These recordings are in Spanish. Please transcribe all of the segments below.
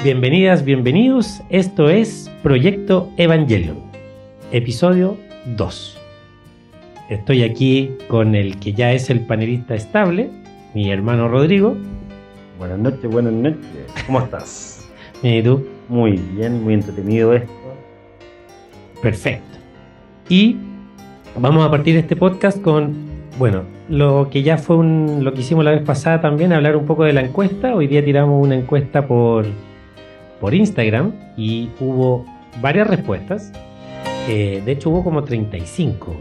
Bienvenidas, bienvenidos. Esto es Proyecto Evangelion, episodio 2. Estoy aquí con el que ya es el panelista estable, mi hermano Rodrigo. Buenas noches. ¿Cómo estás? ¿Y tú? Muy bien, muy entretenido esto. Perfecto. Y vamos a partir este podcast con, bueno, lo que ya fue lo que hicimos la vez pasada también, hablar un poco de la encuesta. Hoy día tiramos una encuesta por Instagram y hubo varias respuestas. De hecho hubo como 35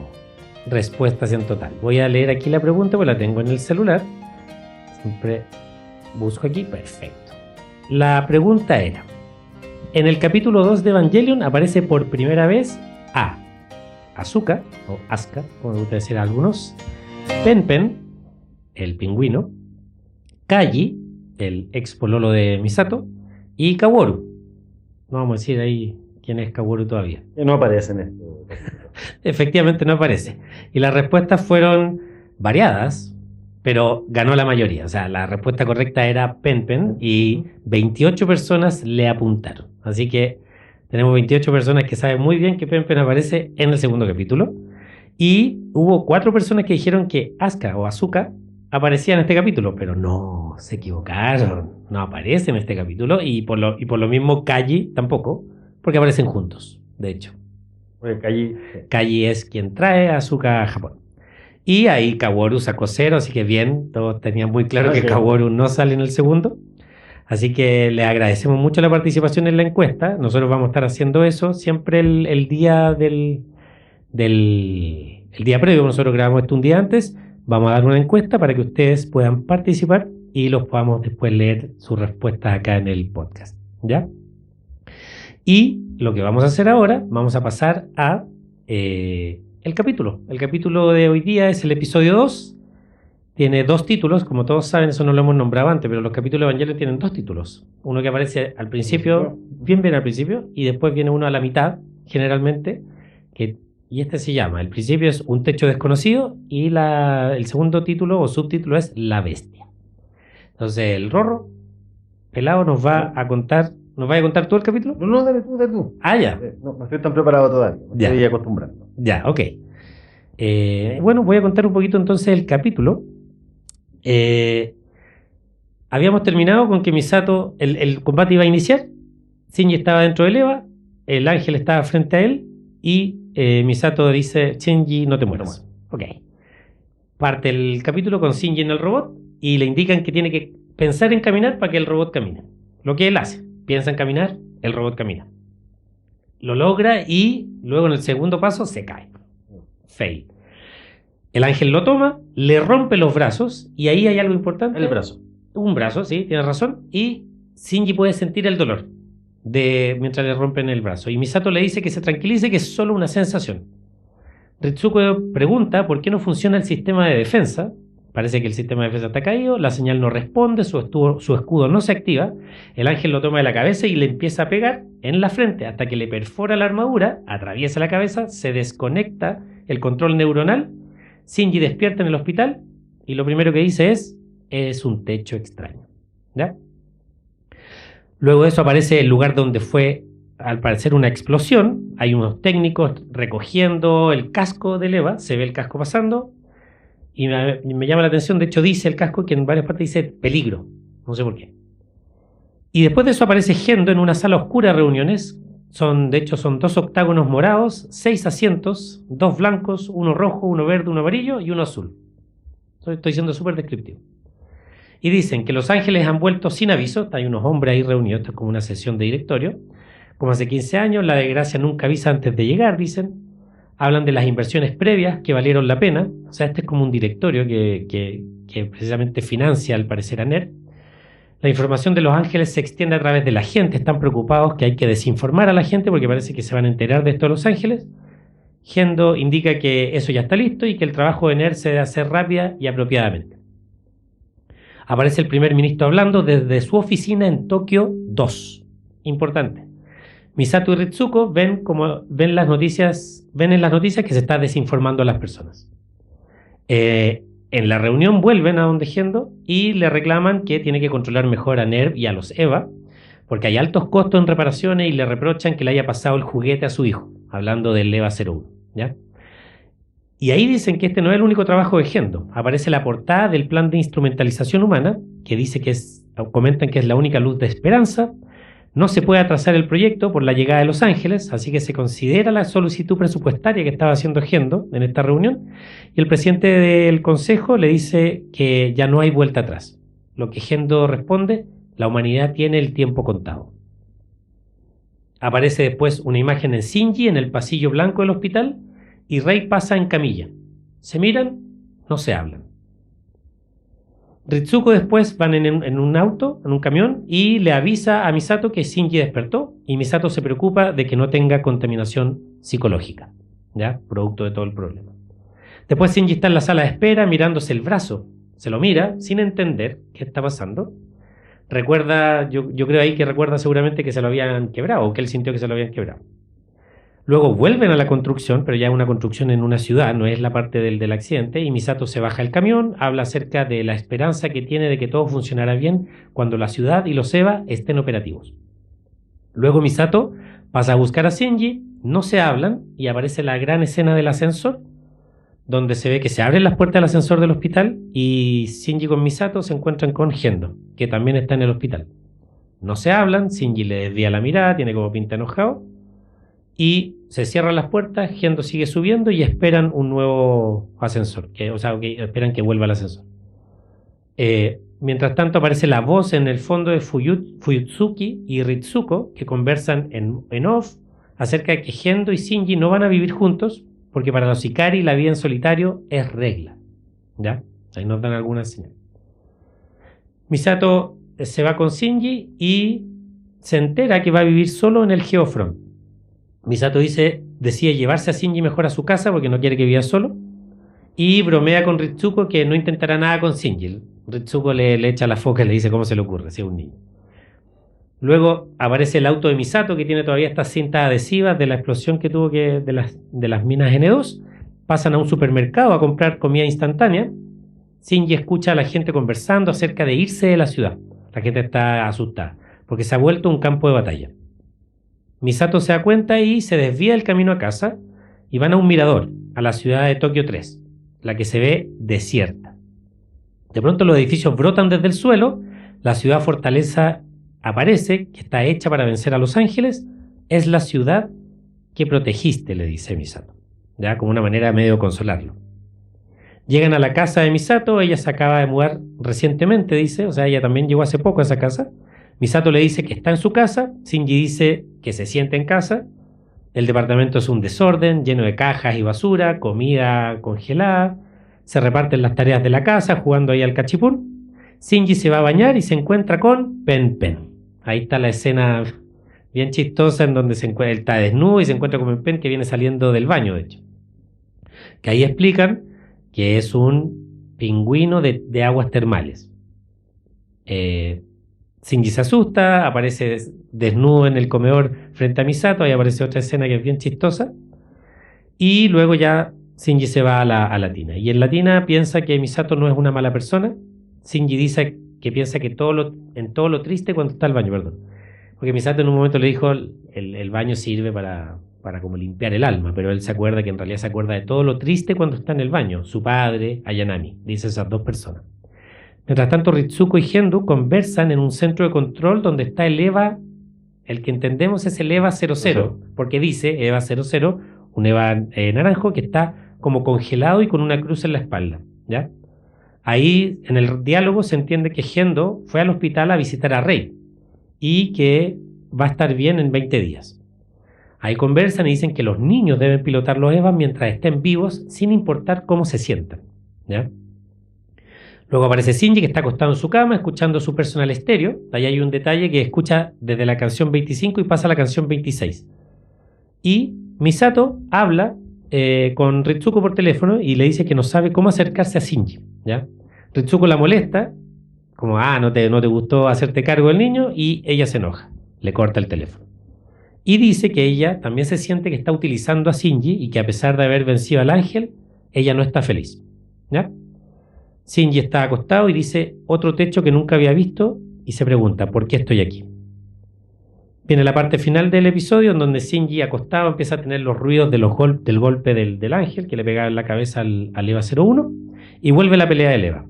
respuestas en total. Voy a leer aquí la pregunta, pues la tengo en el celular. Siempre busco aquí. Perfecto. La pregunta era: en el capítulo 2 de Evangelion aparece por primera vez a Asuka, o Asuka, como me gusta decir a algunos, Pen, el pingüino, Kaji, el ex pololo de Misato, y Kaworu. No vamos a decir ahí quién es Kaworu todavía. Que no aparece en esto. Efectivamente no aparece. Y las respuestas fueron variadas, pero ganó la mayoría. O sea, la respuesta correcta era Pen y 28 personas le apuntaron. Así que tenemos 28 personas que saben muy bien que Pen aparece en el segundo capítulo. Y hubo 4 personas que dijeron que Asuka o Asuka aparecía en este capítulo, pero no, se equivocaron. No aparece en este capítulo y por lo mismo Kaji tampoco, porque aparecen juntos, de hecho. Kaji es quien trae a Asuka a Japón. Y ahí Kaworu sacó 0, así que bien, todos tenían muy claro que Kaworu no sale en el segundo. Así que le agradecemos mucho la participación en la encuesta. Nosotros vamos a estar haciendo eso siempre el día el día previo. Nosotros grabamos esto un día antes. Vamos a dar una encuesta para que ustedes puedan participar y los podamos después leer sus respuestas acá en el podcast, ¿ya? Y lo que vamos a hacer ahora, vamos a pasar a el capítulo. El capítulo de hoy día es el episodio 2. Tiene 2 títulos, como todos saben, eso no lo hemos nombrado antes, pero los capítulos de Evangelion tienen 2 títulos. Uno que aparece al principio, bien al principio, y después viene uno a la mitad, generalmente, y este se llama, el principio es Un techo desconocido, y el segundo título o subtítulo es La bestia. Entonces el Rorro, pelado, nos va a contar todo el capítulo. No, dale tú. Ah, ya. No estoy tan preparado todavía, me estoy acostumbrando. Ya, ok. Bueno, voy a contar un poquito entonces el capítulo. Habíamos terminado con que Misato, el combate iba a iniciar, Shinji estaba dentro del Eva, el ángel estaba frente a él y Misato dice: Shinji, no te mueras. Ok. Parte el capítulo con Shinji en el robot y le indican que tiene que pensar en caminar para que el robot camine. Lo que él hace, piensa en caminar, el robot camina. Lo logra y luego en el segundo paso se cae. Fail. El ángel lo toma, le rompe los brazos y ahí hay algo importante. El brazo. Un brazo, sí, tienes razón. Y Shinji puede sentir el dolor mientras le rompen el brazo. Y Misato le dice que se tranquilice, que es solo una sensación. Ritsuko pregunta por qué no funciona el sistema de defensa. Parece que el sistema de defensa está caído, la señal no responde, su escudo no se activa. El ángel lo toma de la cabeza y le empieza a pegar en la frente hasta que le perfora la armadura, atraviesa la cabeza, se desconecta el control neuronal. Shinji despierta en el hospital y lo primero que dice es un techo extraño, ¿ya? Luego de eso aparece el lugar donde fue, al parecer, una explosión. Hay unos técnicos recogiendo el casco del Eva, se ve el casco pasando y me llama la atención. De hecho dice el casco que en varias partes dice peligro, no sé por qué. Y después de eso aparece Gendo en una sala oscura de reuniones. De hecho son 2 octágonos morados, 6 asientos, 2 blancos, 1 rojo, 1 verde, 1 amarillo y 1 azul. Estoy siendo súper descriptivo. Y dicen que los ángeles han vuelto sin aviso. Hay unos hombres ahí reunidos, esto es como una sesión de directorio. Como hace 15 años, la desgracia nunca avisa antes de llegar, dicen. Hablan de las inversiones previas que valieron la pena. O sea, este es como un directorio que precisamente financia, al parecer, a NER. La información de los ángeles se extiende a través de la gente. Están preocupados que hay que desinformar a la gente porque parece que se van a enterar de esto de los ángeles. Gendo indica que eso ya está listo y que el trabajo de NER se debe hacer rápida y apropiadamente. Aparece el primer ministro hablando desde su oficina en Tokio 2. Importante. Misato y Ritsuko ven en las noticias que se está desinformando a las personas. En la reunión vuelven a donde Gendo y le reclaman que tiene que controlar mejor a NERV y a los EVA, porque hay altos costos en reparaciones y le reprochan que le haya pasado el juguete a su hijo, hablando del EVA 01, ¿ya? Y ahí dicen que este no es el único trabajo de Gendo. Aparece la portada del plan de instrumentalización humana, que dice que comentan que es la única luz de esperanza. No se puede atrasar el proyecto por la llegada de Los Ángeles, así que se considera la solicitud presupuestaria que estaba haciendo Gendo en esta reunión. Y el presidente del consejo le dice que ya no hay vuelta atrás. Lo que Gendo responde: la humanidad tiene el tiempo contado. Aparece después una imagen en Shinji en el pasillo blanco del hospital y Rei pasa en camilla. Se miran, no se hablan. Ritsuko después van en un auto, en un camión, y le avisa a Misato que Shinji despertó, y Misato se preocupa de que no tenga contaminación psicológica, ¿ya? Producto de todo el problema. Después Shinji está en la sala de espera mirándose el brazo. Se lo mira sin entender qué está pasando. Recuerda, yo creo ahí que recuerda seguramente que se lo habían quebrado, o que él sintió que se lo habían quebrado. Luego vuelven a la construcción, pero ya es una construcción en una ciudad, no es la parte del accidente, y Misato se baja del camión, habla acerca de la esperanza que tiene de que todo funcionará bien cuando la ciudad y los EVA estén operativos. Luego Misato pasa a buscar a Shinji, no se hablan, y aparece la gran escena del ascensor, donde se ve que se abren las puertas del ascensor del hospital y Shinji con Misato se encuentran con Gendo, que también está en el hospital. No se hablan, Shinji le desvía la mirada, tiene como pinta enojado, y se cierran las puertas, Gendo sigue subiendo y esperan un nuevo ascensor, esperan que vuelva el ascensor. Mientras tanto aparece la voz en el fondo de Fuyutsuki y Ritsuko, que conversan en off acerca de que Gendo y Shinji no van a vivir juntos, porque para los Ikari la vida en solitario es regla, ¿ya? Ahí nos dan algunas señales. Misato se va con Shinji y se entera que va a vivir solo en el Geofront. Misato decide llevarse a Shinji mejor a su casa porque no quiere que viva solo, y bromea con Ritsuko que no intentará nada con Shinji. Ritsuko le echa la foca y le dice cómo se le ocurre, si es un niño. Luego aparece el auto de Misato, que tiene todavía estas cintas adhesivas de la explosión que tuvo de las minas N2. Pasan a un supermercado a comprar comida instantánea. Shinji escucha a la gente conversando acerca de irse de la ciudad. La gente está asustada, porque se ha vuelto un campo de batalla. Misato se da cuenta y se desvía del camino a casa, y van a un mirador, a la ciudad de Tokio 3, la que se ve desierta. De pronto los edificios brotan desde el suelo, la ciudad fortaleza aparece, que está hecha para vencer a Los Ángeles. Es la ciudad que protegiste, le dice Misato, ya como una manera medio de consolarlo. Llegan a la casa de Misato, ella se acaba de mudar recientemente, dice, o sea, ella también llegó hace poco a esa casa. Misato le dice que está en su casa, Shinji dice que se siente en casa. El departamento es un desorden, lleno de cajas y basura, comida congelada. Se reparten las tareas de la casa, jugando ahí al cachipún. Shinji se va a bañar y se encuentra con Pen Pen. Ahí está la escena bien chistosa en donde él está desnudo y se encuentra con Pen Pen, que viene saliendo del baño, de hecho. Que ahí explican que es un pingüino de aguas termales. Shinji se asusta, aparece desnudo en el comedor frente a Misato, ahí aparece otra escena que es bien chistosa, y luego ya Shinji se va a la tina, y en la tina piensa que Misato no es una mala persona. Shinji dice que piensa que en todo lo triste cuando está el baño, porque Misato en un momento le dijo el baño sirve para como limpiar el alma, pero él se acuerda que en realidad se acuerda de todo lo triste cuando está en el baño, su padre, Ayanami, dice esas dos personas. Mientras tanto, Ritsuko y Gendo conversan en un centro de control donde está el EVA, el que entendemos es el EVA 00, porque dice EVA 00, un EVA naranjo que está como congelado y con una cruz en la espalda, ¿ya? Ahí en el diálogo se entiende que Gendo fue al hospital a visitar a Rei y que va a estar bien en 20 días. Ahí conversan y dicen que los niños deben pilotar los EVA mientras estén vivos, sin importar cómo se sientan, ¿ya? Luego aparece Shinji, que está acostado en su cama escuchando su personal estéreo. Ahí hay un detalle que escucha desde la canción 25 y pasa a la canción 26. Y Misato habla con Ritsuko por teléfono y le dice que no sabe cómo acercarse a Shinji, ¿ya? Ritsuko la molesta, como no te gustó hacerte cargo del niño, y ella se enoja, le corta el teléfono. Y dice que ella también se siente que está utilizando a Shinji y que a pesar de haber vencido al ángel, ella no está feliz, ¿ya? Shinji está acostado y dice otro techo que nunca había visto y se pregunta, ¿por qué estoy aquí? Viene la parte final del episodio en donde Shinji acostado empieza a tener los ruidos de del golpe del ángel que le pegaba en la cabeza al EVA 01 y vuelve la pelea del EVA.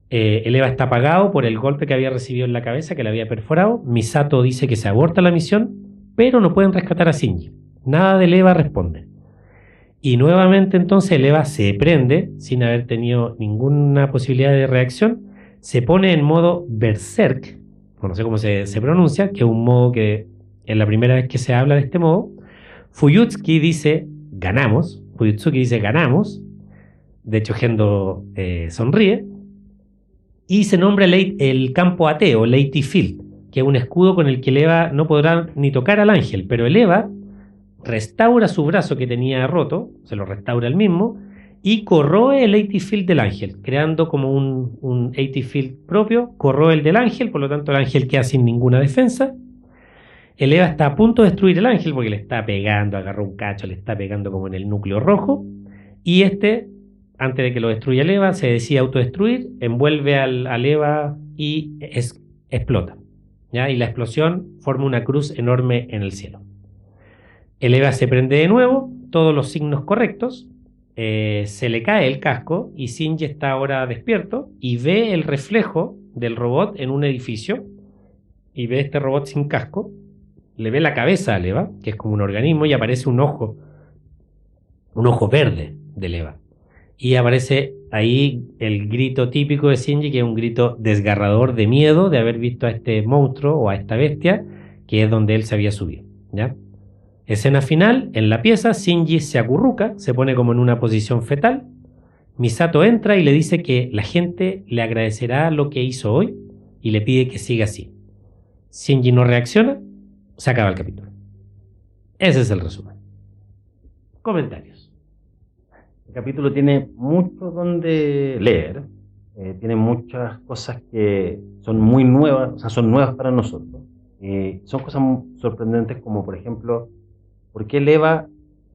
El EVA está apagado por el golpe que había recibido en la cabeza, que le había perforado. Misato dice que se aborta la misión, pero no pueden rescatar a Shinji. Nada del EVA responde. Y nuevamente entonces el EVA se prende, sin haber tenido ninguna posibilidad de reacción, se pone en modo Berserk, no sé cómo se pronuncia, que es un modo que es la primera vez que se habla de este modo. Fuyutsuki dice, ganamos. De hecho, Gendo sonríe. Y se nombra el campo ateo, Lady Field, que es un escudo con el que el EVA no podrá ni tocar al ángel, pero el EVA restaura su brazo que tenía roto, se lo restaura él mismo, y corroe el AT Field del ángel, creando como un AT Field propio, corroe el del ángel, por lo tanto el ángel queda sin ninguna defensa. El EVA está a punto de destruir el ángel porque le está pegando, agarró un cacho, le está pegando como en el núcleo rojo, y antes de que lo destruya el EVA, se decide autodestruir, envuelve al EVA y explota, ¿ya? Y la explosión forma una cruz enorme en el cielo. El EVA se prende de nuevo, todos los signos correctos, se le cae el casco y Shinji está ahora despierto y ve el reflejo del robot en un edificio y ve este robot sin casco, le ve la cabeza al EVA, que es como un organismo, y aparece un ojo verde del EVA. Y aparece ahí el grito típico de Shinji, que es un grito desgarrador de miedo de haber visto a este monstruo o a esta bestia, que es donde él se había subido, ¿ya? Escena final, en la pieza, Shinji se acurruca, se pone como en una posición fetal. Misato entra y le dice que la gente le agradecerá lo que hizo hoy y le pide que siga así. Shinji no reacciona, se acaba el capítulo. Ese es el resumen. Comentarios. El capítulo tiene mucho donde leer, tiene muchas cosas que son muy nuevas, o sea, son nuevas para nosotros. Son cosas muy sorprendentes como, por ejemplo, ¿por qué el EVA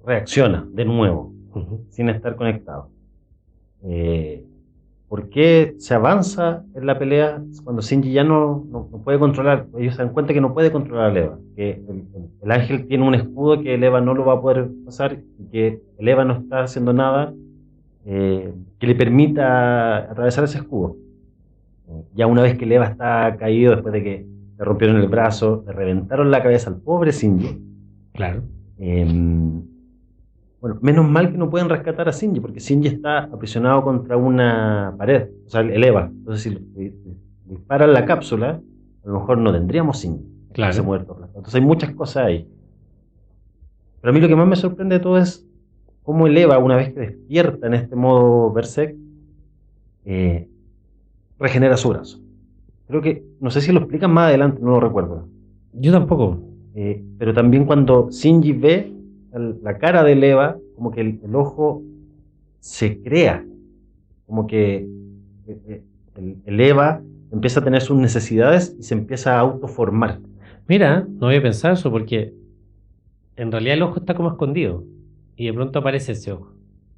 reacciona de nuevo, sin estar conectado? ¿Por qué se avanza en la pelea cuando Shinji ya no puede controlar? Ellos se dan cuenta que no puede controlar al EVA, que el ángel tiene un escudo que el EVA no lo va a poder pasar, y que el EVA no está haciendo nada que le permita atravesar ese escudo. Ya una vez que el EVA está caído, después de que le rompieron el brazo, le reventaron la cabeza al pobre Shinji. Claro. Bueno, menos mal que no pueden rescatar a Shinji, porque Shinji está aprisionado contra una pared, o sea, el EVA. Entonces, si disparan la cápsula, a lo mejor no tendríamos Shinji. Claro. Se muerto. Entonces hay muchas cosas ahí. Pero a mí lo que más me sorprende de todo es cómo el EVA, una vez que despierta en este modo Berserk, regenera su brazo. Creo que, no sé si lo explican más adelante, no lo recuerdo. Yo tampoco. Pero también cuando Shinji ve la cara del EVA, como que el ojo se crea, como que el EVA empieza a tener sus necesidades y se empieza a autoformar. Mira, no había pensado eso porque en realidad el ojo está como escondido y de pronto aparece ese ojo.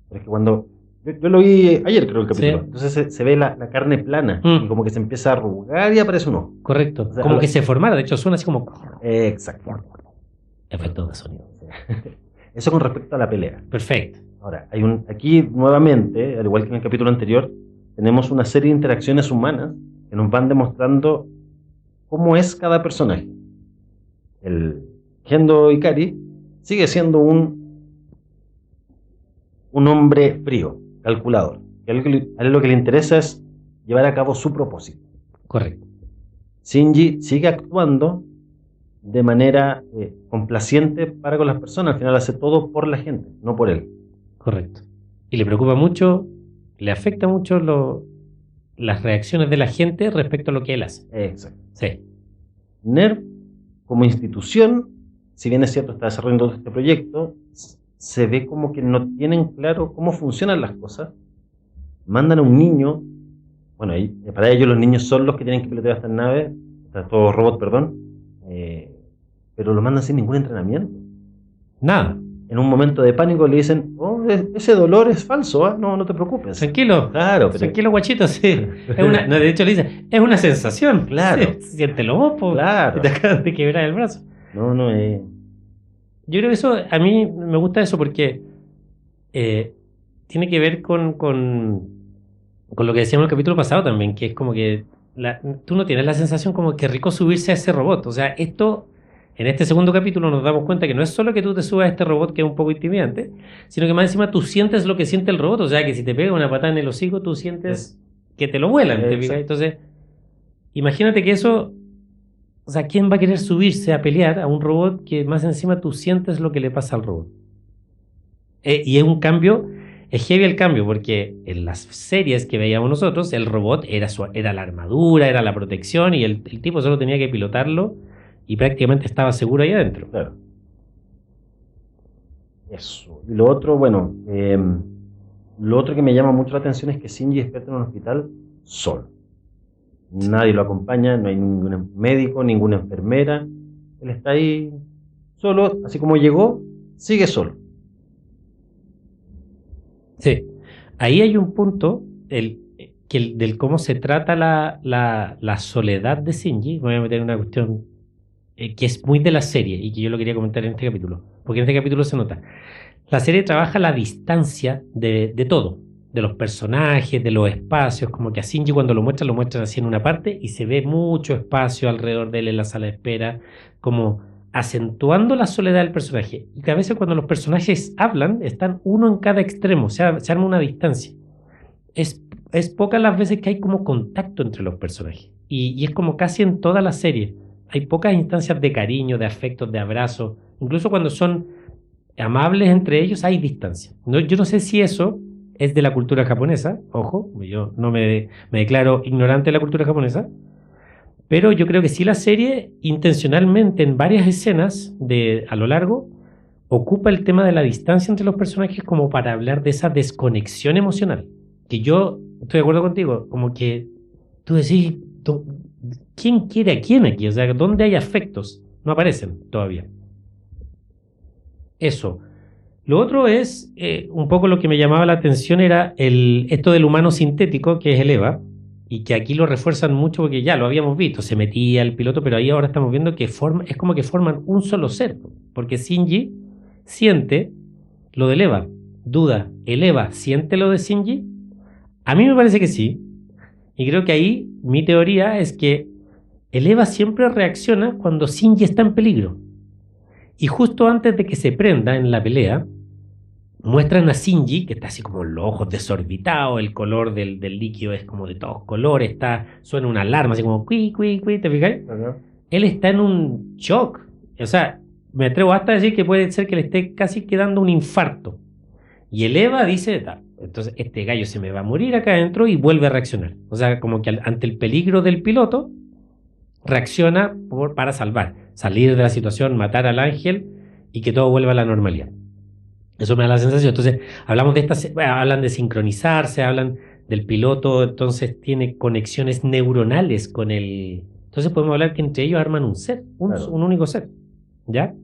Pero es que cuando... Yo lo vi ayer, creo, el capítulo. Sí. Entonces se ve la carne plana y como que se empieza a arrugar y aparece un ojo. Correcto. O sea, como que se formara, de hecho suena así como... Exacto. Efecto de sonido. Eso con respecto a la pelea. Perfecto. Ahora, aquí nuevamente, al igual que en el capítulo anterior, tenemos una serie de interacciones humanas que nos van demostrando cómo es cada personaje. El Gendo Ikari sigue siendo un hombre frío, calculador. A él lo que le interesa es llevar a cabo su propósito. Correcto. Shinji sigue actuando de manera complaciente para con las personas. Al final hace todo por la gente, no por él. Correcto. Y le preocupa mucho, le afecta mucho las reacciones de la gente respecto a lo que él hace. Exacto. Sí. NERV, como institución, si bien es cierto, está desarrollando este proyecto, se ve como que no tienen claro cómo funcionan las cosas. Mandan a un niño, bueno, para ellos los niños son los que tienen que pilotear estas naves, estos robots, perdón, pero lo mandan sin ningún entrenamiento. Nada. En un momento de pánico le dicen, oh, ese dolor es falso, no te preocupes. Tranquilo. Claro, pero... Tranquilo, guachito, sí. No, de hecho le dicen, es una sensación. Claro. Sí, siéntelo vos, po. Claro. Te acabas de quebrar el brazo. No, Yo creo que eso, a mí me gusta eso porque tiene que ver con lo que decíamos en el capítulo pasado también, que es como que tú no tienes la sensación como que rico subirse a ese robot. O sea, esto, en este segundo capítulo nos damos cuenta que no es solo que tú te subas a este robot que es un poco intimidante, sino que más encima tú sientes lo que siente el robot. O sea, que si te pega una patada en el hocico, tú sientes que te lo vuelan, ¿te fijas? Entonces, imagínate que eso, o sea, ¿quién va a querer subirse a pelear a un robot que más encima tú sientes lo que le pasa al robot? Y es un cambio, es heavy el cambio, porque en las series que veíamos nosotros, el robot era la armadura, era la protección, y el tipo solo tenía que pilotarlo y prácticamente estaba seguro ahí adentro. claro. Eso. Y lo otro, bueno, lo otro que me llama mucho la atención es que Shinji despierta en un hospital solo. Nadie lo acompaña, no hay ningún médico, ninguna enfermera. Él está ahí solo, así como llegó, sigue solo. Sí, ahí hay un punto del cómo se trata la soledad de Shinji. Me voy a meter en una cuestión que es muy de la serie y que yo lo quería comentar en este capítulo, porque en este capítulo se nota. La serie trabaja la distancia de todo, de los personajes, de los espacios, como que a Shinji cuando lo muestran así en una parte y se ve mucho espacio alrededor de él en la sala de espera, como acentuando la soledad del personaje. Y que a veces cuando los personajes hablan, están uno en cada extremo, se arma una distancia. Es pocas las veces que hay como contacto entre los personajes. Y es como casi en toda la serie. Hay pocas instancias de cariño, de afectos, de abrazo. Incluso cuando son amables entre ellos, hay distancia. Yo no sé si eso es de la cultura japonesa. Ojo, yo no me declaro ignorante de la cultura japonesa. Pero yo creo que sí la serie, intencionalmente, en varias escenas a lo largo, ocupa el tema de la distancia entre los personajes como para hablar de esa desconexión emocional. Que yo estoy de acuerdo contigo, como que tú decís, ¿quién quiere a quién aquí? O sea, ¿dónde hay afectos? No aparecen todavía. Eso. Lo otro es, un poco lo que me llamaba la atención era esto del humano sintético, que es el EVA, y que aquí lo refuerzan mucho porque ya lo habíamos visto, se metía el piloto, pero ahí ahora estamos viendo que es como que forman un solo ser, porque Shinji siente lo del EVA, duda, ¿el EVA siente lo de Shinji? A mí me parece que sí, y creo que ahí mi teoría es que el EVA siempre reacciona cuando Shinji está en peligro. Y justo antes de que se prenda en la pelea, muestran a Shinji, que está así como los ojos desorbitados, el color del líquido es como de todos colores, suena una alarma, así como cui, cui, cui, ¿te fijáis? Él está en un shock. O sea, me atrevo hasta a decir que puede ser que le esté casi quedando un infarto. Y el Eva dice, entonces este gallo se me va a morir acá adentro y vuelve a reaccionar. O sea, como que ante el peligro del piloto, reacciona para salir de la situación, matar al ángel y que todo vuelva a la normalidad. Eso me da la sensación. Entonces, hablan de sincronizarse, hablan del piloto, entonces tiene conexiones neuronales con el. Entonces podemos hablar que entre ellos arman un ser, Claro. un único ser. ¿Ya?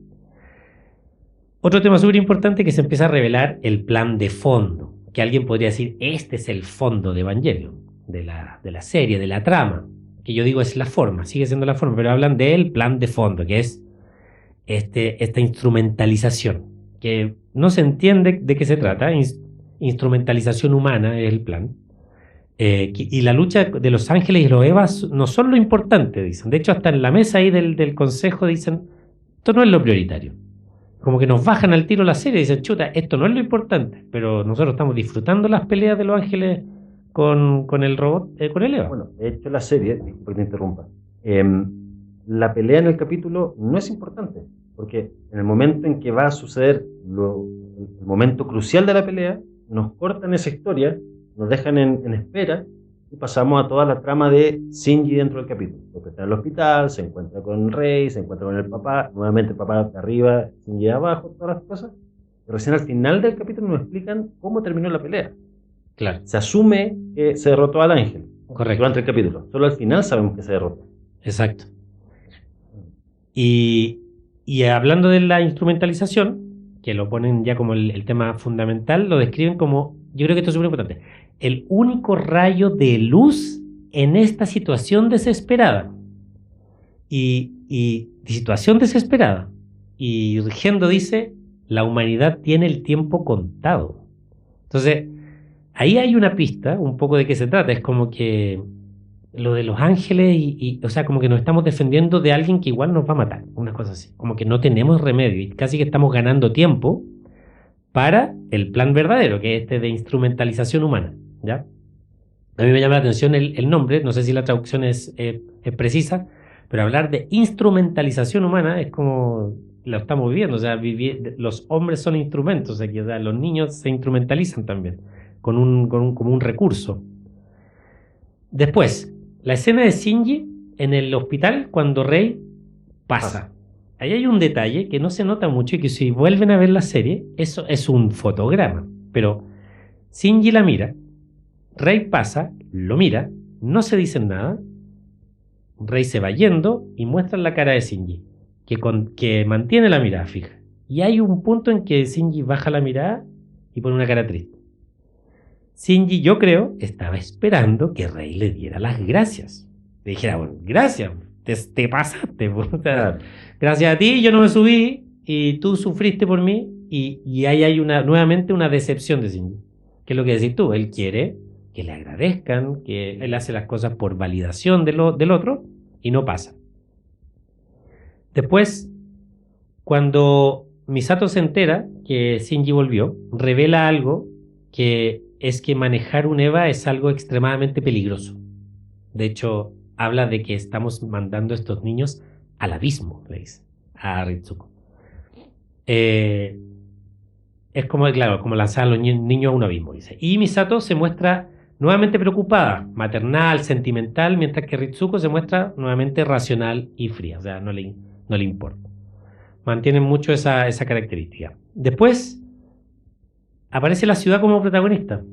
Otro tema súper importante que se empieza a revelar el plan de fondo. Que alguien podría decir, este es el fondo de Evangelion, de la serie, de la trama. Que yo digo es la forma, sigue siendo la forma, pero hablan del plan de fondo, que es esta instrumentalización, que no se entiende de qué se trata. Instrumentalización humana es el plan. Y la lucha de los ángeles y los Evas no son lo importante, dicen. De hecho, hasta en la mesa ahí del consejo dicen, esto no es lo prioritario. Como que nos bajan al tiro la serie y dicen, chuta, esto no es lo importante, pero nosotros estamos disfrutando las peleas de los ángeles con el robot, con el Eva. Bueno, de hecho la serie, disculpa que te interrumpa, la pelea en el capítulo no es importante, porque en el momento en que va a suceder el momento crucial de la pelea, nos cortan esa historia, nos dejan en espera y pasamos a toda la trama de Shinji dentro del capítulo. Porque está en el hospital, se encuentra con Rei, se encuentra con el papá, nuevamente el papá de arriba, Shinji de abajo, todas las cosas. Y recién al final del capítulo nos explican cómo terminó la pelea. Claro. Se asume que se derrotó al ángel. Correcto. Durante el capítulo. Solo al final sabemos que se derrotó. Exacto. Y hablando de la instrumentalización, que lo ponen ya como el tema fundamental, lo describen como, yo creo que esto es súper importante, el único rayo de luz en esta situación desesperada. Y Y situación desesperada. Y Gendo dice, la humanidad tiene el tiempo contado. Entonces, ahí hay una pista un poco de qué se trata. Es como que lo de los ángeles o sea, como que nos estamos defendiendo de alguien que igual nos va a matar. Una cosa así. Como que no tenemos remedio y casi que estamos ganando tiempo para el plan verdadero, que es este de instrumentalización humana, ¿ya? A mí me llama la atención el nombre, no sé si la traducción es precisa, pero hablar de instrumentalización humana es como lo estamos viviendo, o sea, los hombres son instrumentos aquí, o sea, los niños se instrumentalizan también, como un recurso. Después, la escena de Shinji en el hospital cuando Rey pasa. Ahí hay un detalle que no se nota mucho y que si vuelven a ver la serie, eso es un fotograma, pero Shinji la mira, Rey pasa, lo mira, no se dicen nada, Rey se va yendo y muestran la cara de Shinji, que mantiene la mirada fija. Y hay un punto en que Shinji baja la mirada y pone una cara triste. Shinji, yo creo, estaba esperando que Rey le diera las gracias. Le dijera, bueno, gracias, te pasaste. O sea, gracias a ti yo no me subí y tú sufriste por mí. Y ahí hay nuevamente una decepción de Shinji. ¿Qué es lo que decís tú? Él quiere que le agradezcan, que él hace las cosas por validación del otro y no pasa. Después, cuando Misato se entera que Shinji volvió, revela algo que es que manejar un EVA es algo extremadamente peligroso. De hecho, habla de que estamos mandando a estos niños al abismo, le dice a Ritsuko. Es como, claro, como lanzar a los niños a un abismo, dice. Y Misato se muestra nuevamente preocupada, maternal, sentimental, mientras que Ritsuko se muestra nuevamente racional y fría, o sea, no le importa. Mantienen mucho esa característica. Después aparece la ciudad como protagonista,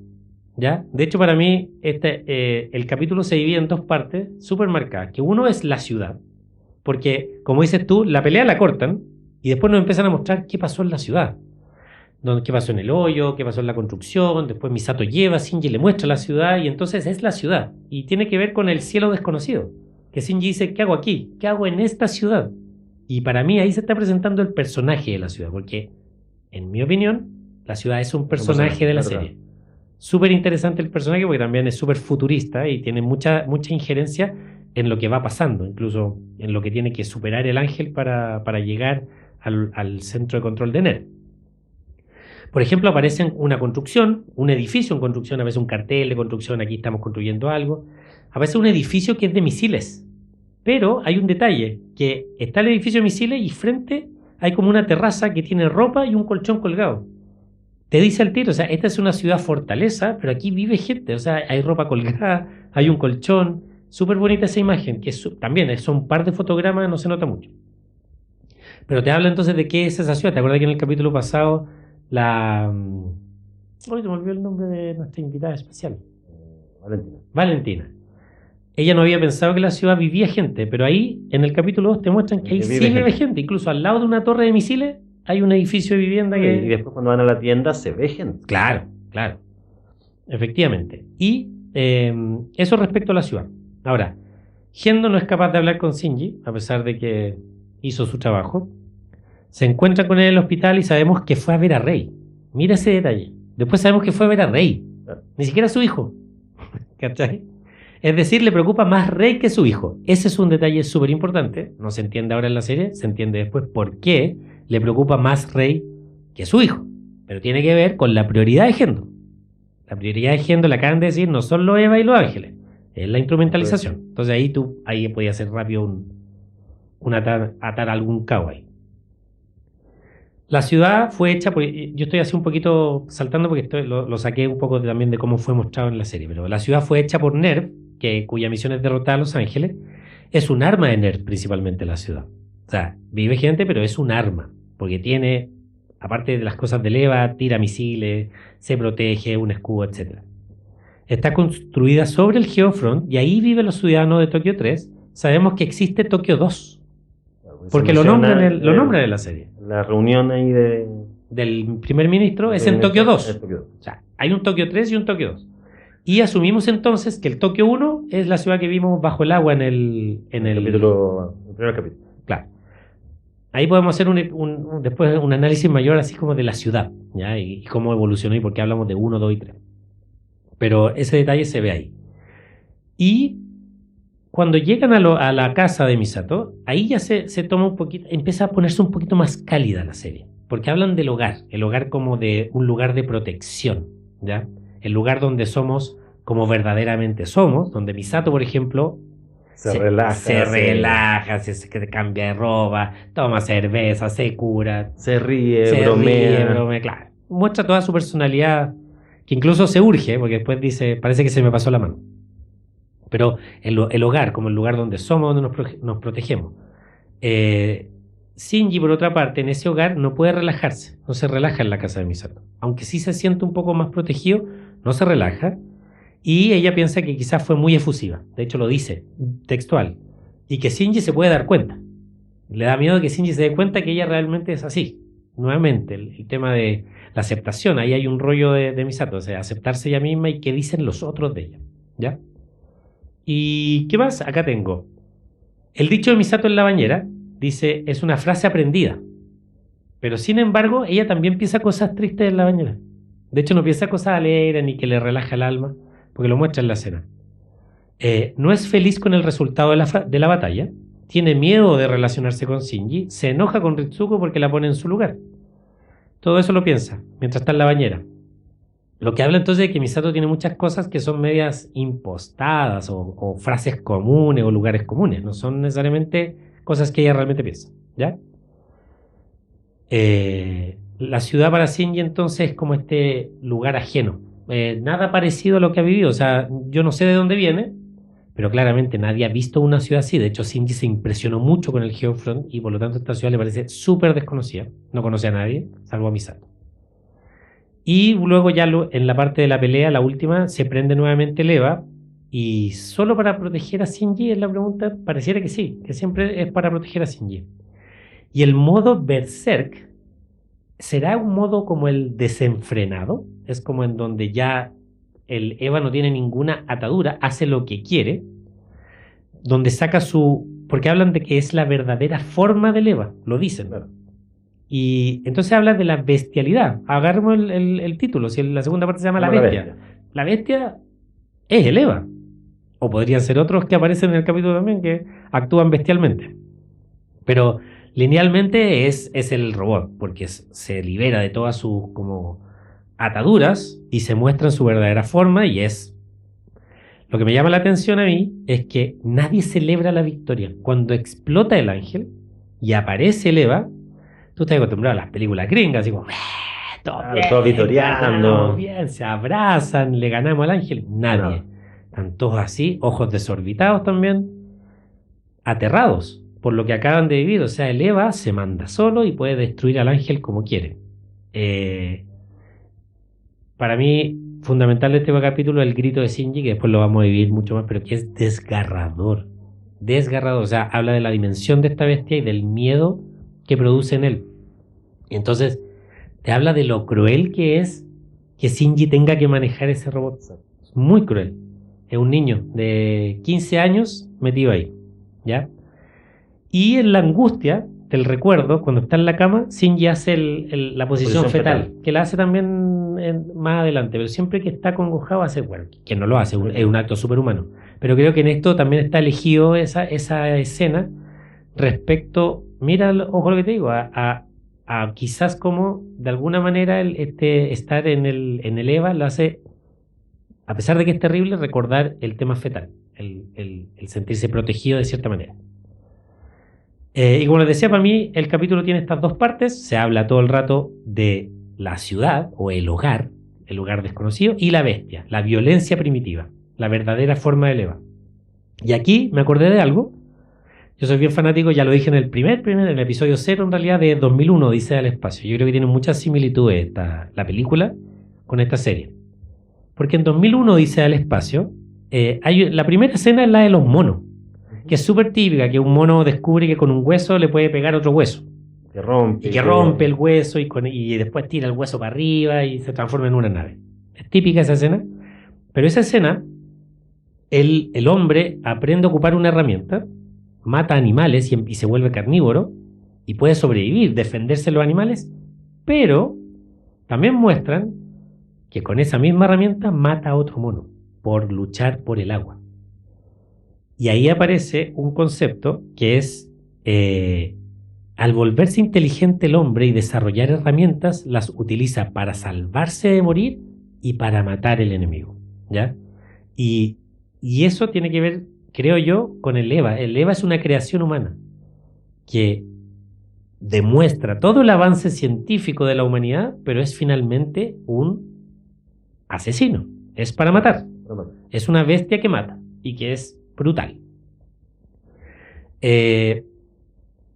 ¿ya? De hecho, para mí, el capítulo se divide en dos partes súper marcadas, que uno es la ciudad, porque, como dices tú, la pelea la cortan y después nos empiezan a mostrar qué pasó en la ciudad. Qué pasó en el hoyo, qué pasó en la construcción, después Misato lleva, Shinji le muestra la ciudad y entonces es la ciudad. Y tiene que ver con el cielo desconocido, que Shinji dice, ¿qué hago aquí? ¿Qué hago en esta ciudad? Y para mí ahí se está presentando el personaje de la ciudad, porque en mi opinión la ciudad es un personaje de la serie. Súper interesante el personaje porque también es súper futurista y tiene mucha injerencia en lo que va pasando, incluso en lo que tiene que superar el ángel para llegar al centro de control de NERV. Por ejemplo, aparece una construcción, un edificio en construcción, a veces un cartel de construcción, aquí estamos construyendo algo. Aparece un edificio que es de misiles, pero hay un detalle, que está el edificio de misiles y frente hay como una terraza que tiene ropa y un colchón colgado. Te dice al tiro, o sea, esta es una ciudad fortaleza, pero aquí vive gente, o sea, hay ropa colgada, hay un colchón, súper bonita esa imagen, que también son un par de fotogramas, no se nota mucho. Pero te habla entonces de qué es esa ciudad. ¿Te acuerdas que en el capítulo pasado hoy se me olvidó el nombre de nuestra invitada especial? Valentina. Ella no había pensado que la ciudad vivía gente, pero ahí en el capítulo 2 te muestran que ahí sí vive gente. Incluso al lado de una torre de misiles hay un edificio de vivienda Y después cuando van a la tienda se ve gente. Claro. Efectivamente. Y eso respecto a la ciudad. Ahora, Gendo no es capaz de hablar con Shinji, a pesar de que hizo su trabajo. Se encuentra con él en el hospital y sabemos que fue a ver a Rey. Mira ese detalle. Después sabemos que fue a ver a Rey. Ni siquiera a su hijo. ¿Cachai? Es decir, le preocupa más Rey que su hijo. Ese es un detalle súper importante. No se entiende ahora en la serie, se entiende después por qué le preocupa más Rey que su hijo. Pero tiene que ver con la prioridad de Gendo. La prioridad de Gendo, le acaban de decir, no son los Eva y los ángeles. Es la instrumentalización. Entonces ahí podía ser rápido atar algún cabo ahí. La ciudad fue hecha, yo estoy así un poquito saltando porque lo saqué un poco también de cómo fue mostrado en la serie, pero la ciudad fue hecha por NERV, cuya misión es derrotar a Los Ángeles. Es un arma de NERV principalmente la ciudad. O sea, vive gente, pero es un arma, porque tiene, aparte de las cosas del EVA, tira misiles, se protege, un escudo, etc. Está construida sobre el Geofront y ahí viven los ciudadanos de Tokio 3. Sabemos que existe Tokio 2. Porque lo nombran en la serie. La reunión ahí del primer ministro es en Tokio 2. O sea, hay un Tokio 3 y un Tokio 2. Y asumimos entonces que el Tokio 1 es la ciudad que vimos bajo el agua en el primer capítulo. ahí podemos hacer después un análisis mayor así como de la ciudad, ¿ya? Y cómo evolucionó y por qué hablamos de 1, 2 y 3. Pero ese detalle se ve ahí. Y cuando llegan a la casa de Misato, ahí ya se toma un poquito, empieza a ponerse un poquito más cálida la serie. Porque hablan del hogar, el hogar como de un lugar de protección, ¿ya? El lugar donde somos como verdaderamente somos, donde Misato, por ejemplo, se relaja, se cambia de ropa, toma cerveza, se cura, se ríe, bromea, claro. Muestra toda su personalidad, que incluso se urge, porque después dice, parece que se me pasó la mano. Pero el hogar, como el lugar donde somos, donde nos protegemos. Shinji, por otra parte, en ese hogar no puede relajarse, no se relaja en la casa de Misato. Aunque sí se siente un poco más protegido, no se relaja. Y ella piensa que quizás fue muy efusiva. De hecho, lo dice textual. Y que Shinji se puede dar cuenta. Le da miedo que Shinji se dé cuenta que ella realmente es así. Nuevamente, el tema de la aceptación. Ahí hay un rollo de Misato. O sea, aceptarse ella misma y qué dicen los otros de ella. ¿Ya? ¿Y qué más? Acá tengo. El dicho de Misato en la bañera dice, es una frase aprendida. Pero sin embargo, ella también piensa cosas tristes en la bañera. De hecho, no piensa cosas alegres ni que le relaja el alma, porque lo muestra en la escena. No es feliz con el resultado de la batalla, tiene miedo de relacionarse con Shinji, se enoja con Ritsuko porque la pone en su lugar. Todo eso lo piensa mientras está en la bañera. Lo que habla entonces de que Misato tiene muchas cosas que son medias impostadas o frases comunes o lugares comunes, no son necesariamente cosas que ella realmente piensa, ¿ya? La ciudad para Shinji entonces es como este lugar ajeno, nada parecido a lo que ha vivido. O sea, yo no sé de dónde viene, pero claramente nadie ha visto una ciudad así. De hecho, Shinji se impresionó mucho con el Geofront y por lo tanto esta ciudad le parece súper desconocida, no conoce a nadie, salvo a Misato. Y luego ya en la parte de la pelea, la última, se prende nuevamente el EVA. Y solo para proteger a Shinji, es la pregunta, pareciera que sí, que siempre es para proteger a Shinji. Y el modo Berserk, ¿será un modo como el desenfrenado? Es como en donde ya el EVA no tiene ninguna atadura, hace lo que quiere, donde saca porque hablan de que es la verdadera forma del EVA, lo dicen, ¿verdad? Y entonces habla de la bestialidad. Agarremos el título, si la segunda parte se llama La Bestia. La bestia es el EVA. O podrían ser otros que aparecen en el capítulo también que actúan bestialmente. Pero linealmente es el robot, porque se libera de todas sus como ataduras y se muestra en su verdadera forma y es... Lo que me llama la atención a mí es que nadie celebra la victoria. Cuando explota el ángel y aparece el EVA, tú estás acostumbrado a las películas gringas, así como, todos vitoreando, bien, se abrazan, le ganamos al ángel. Nadie. No. Están todos así, ojos desorbitados también, aterrados por lo que acaban de vivir. O sea, el EVA se manda solo y puede destruir al ángel como quiere. Para mí, fundamental de este capítulo es el grito de Shinji, que después lo vamos a vivir mucho más, pero que es desgarrador. Desgarrador. O sea, habla de la dimensión de esta bestia y del miedo que produce en él. Entonces, te habla de lo cruel que es que Shinji tenga que manejar ese robot. Es muy cruel. Es un niño de 15 años metido ahí, ¿ya? Y en la angustia del recuerdo, cuando está en la cama, Shinji hace la posición fetal, que la hace también más adelante, pero siempre que está acongojado hace, bueno, que no lo hace, es un acto superhumano. Pero creo que en esto también está elegido esa escena respecto, mira, ojo lo que te digo, a quizás como de alguna manera estar en el EVA lo hace, a pesar de que es terrible, recordar el tema fetal, el sentirse protegido de cierta manera. Y como les decía, para mí el capítulo tiene estas dos partes. Se habla todo el rato de la ciudad o el lugar desconocido, y la bestia, la violencia primitiva, la verdadera forma de EVA. Y aquí me acordé de algo. Yo soy bien fanático, ya lo dije en en el episodio 0 en realidad, de 2001, Odisea del Espacio. Yo creo que tiene muchas similitudes la película con esta serie. Porque en 2001, Odisea del Espacio, la primera escena es la de los monos, que es súper típica, que un mono descubre que con un hueso le puede pegar otro hueso. Que rompe. Y que rompe el hueso y después tira el hueso para arriba y se transforma en una nave. Es típica esa escena. Pero esa escena, el hombre aprende a ocupar una herramienta, mata animales y se vuelve carnívoro, y puede sobrevivir, defenderse de los animales, pero también muestran que con esa misma herramienta mata a otro mono por luchar por el agua. Y ahí aparece un concepto que es, al volverse inteligente el hombre y desarrollar herramientas, las utiliza para salvarse de morir y para matar el enemigo, ¿ya? Y eso tiene que ver, creo yo, con el EVA. El EVA es una creación humana que demuestra todo el avance científico de la humanidad, pero es finalmente un asesino. Es para matar. Es una bestia que mata y que es brutal.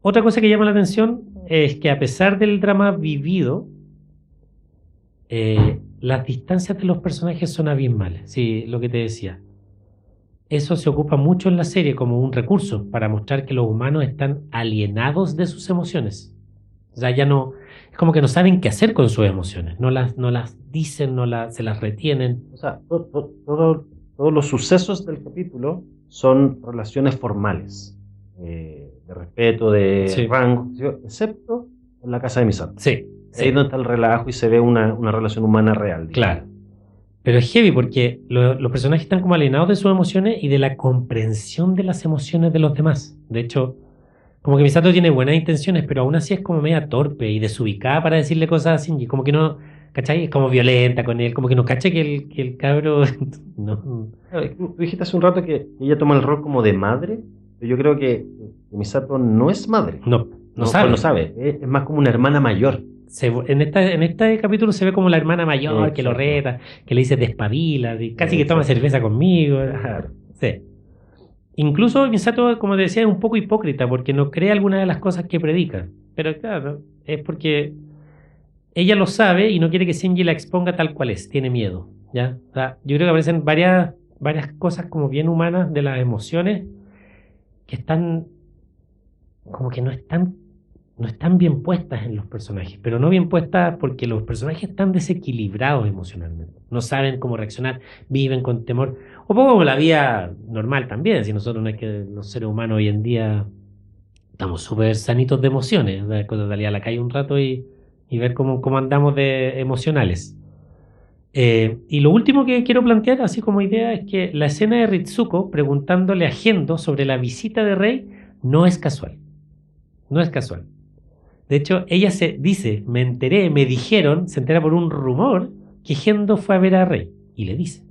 Otra cosa que llama la atención es que a pesar del drama vivido, las distancias de los personajes son abismales. Sí, lo que te decía. Eso se ocupa mucho en la serie como un recurso para mostrar que los humanos están alienados de sus emociones. O sea, ya no, es como que no saben qué hacer con sus emociones. No las dicen, se las retienen. O sea, todos los sucesos del capítulo son relaciones formales, de respeto, de rango, excepto en la casa de Misato. Sí. Ahí es donde está el relajo y se ve una relación humana real. Claro. Pero es heavy porque los personajes están como alienados de sus emociones y de la comprensión de las emociones de los demás. De hecho, como que Misato tiene buenas intenciones, pero aún así es como media torpe y desubicada para decirle cosas a Shinji. Como que no, ¿cachai? Es como violenta con él, como que no cacha que el cabro... no. Tú dijiste hace un rato que ella toma el rol como de madre, pero yo creo que Misato no es madre. No sabe. No sabe, es más como una hermana mayor. En este capítulo se ve como la hermana mayor que lo reta, que le dice despabila, casi que toma cerveza conmigo. Claro. Sí. Incluso Misato, como te decía, es un poco hipócrita porque no cree alguna de las cosas que predica. Pero claro, es porque ella lo sabe y no quiere que Shinji la exponga tal cual es, tiene miedo, ¿ya? O sea, yo creo que aparecen varias cosas como bien humanas de las emociones que están como que no están bien puestas en los personajes, pero no bien puestas porque los personajes están desequilibrados emocionalmente, no saben cómo reaccionar, viven con temor, un poco como la vida normal también, si nosotros no es que los seres humanos hoy en día estamos súper sanitos de emociones, o sea, cuando salía a la calle un rato y ver cómo andamos de emocionales. Y lo último que quiero plantear, así como idea, es que la escena de Ritsuko preguntándole a Gendo sobre la visita de Rei no es casual. No es casual. De hecho, ella se entera por un rumor que Gendo fue a ver a Rei. Y le dice.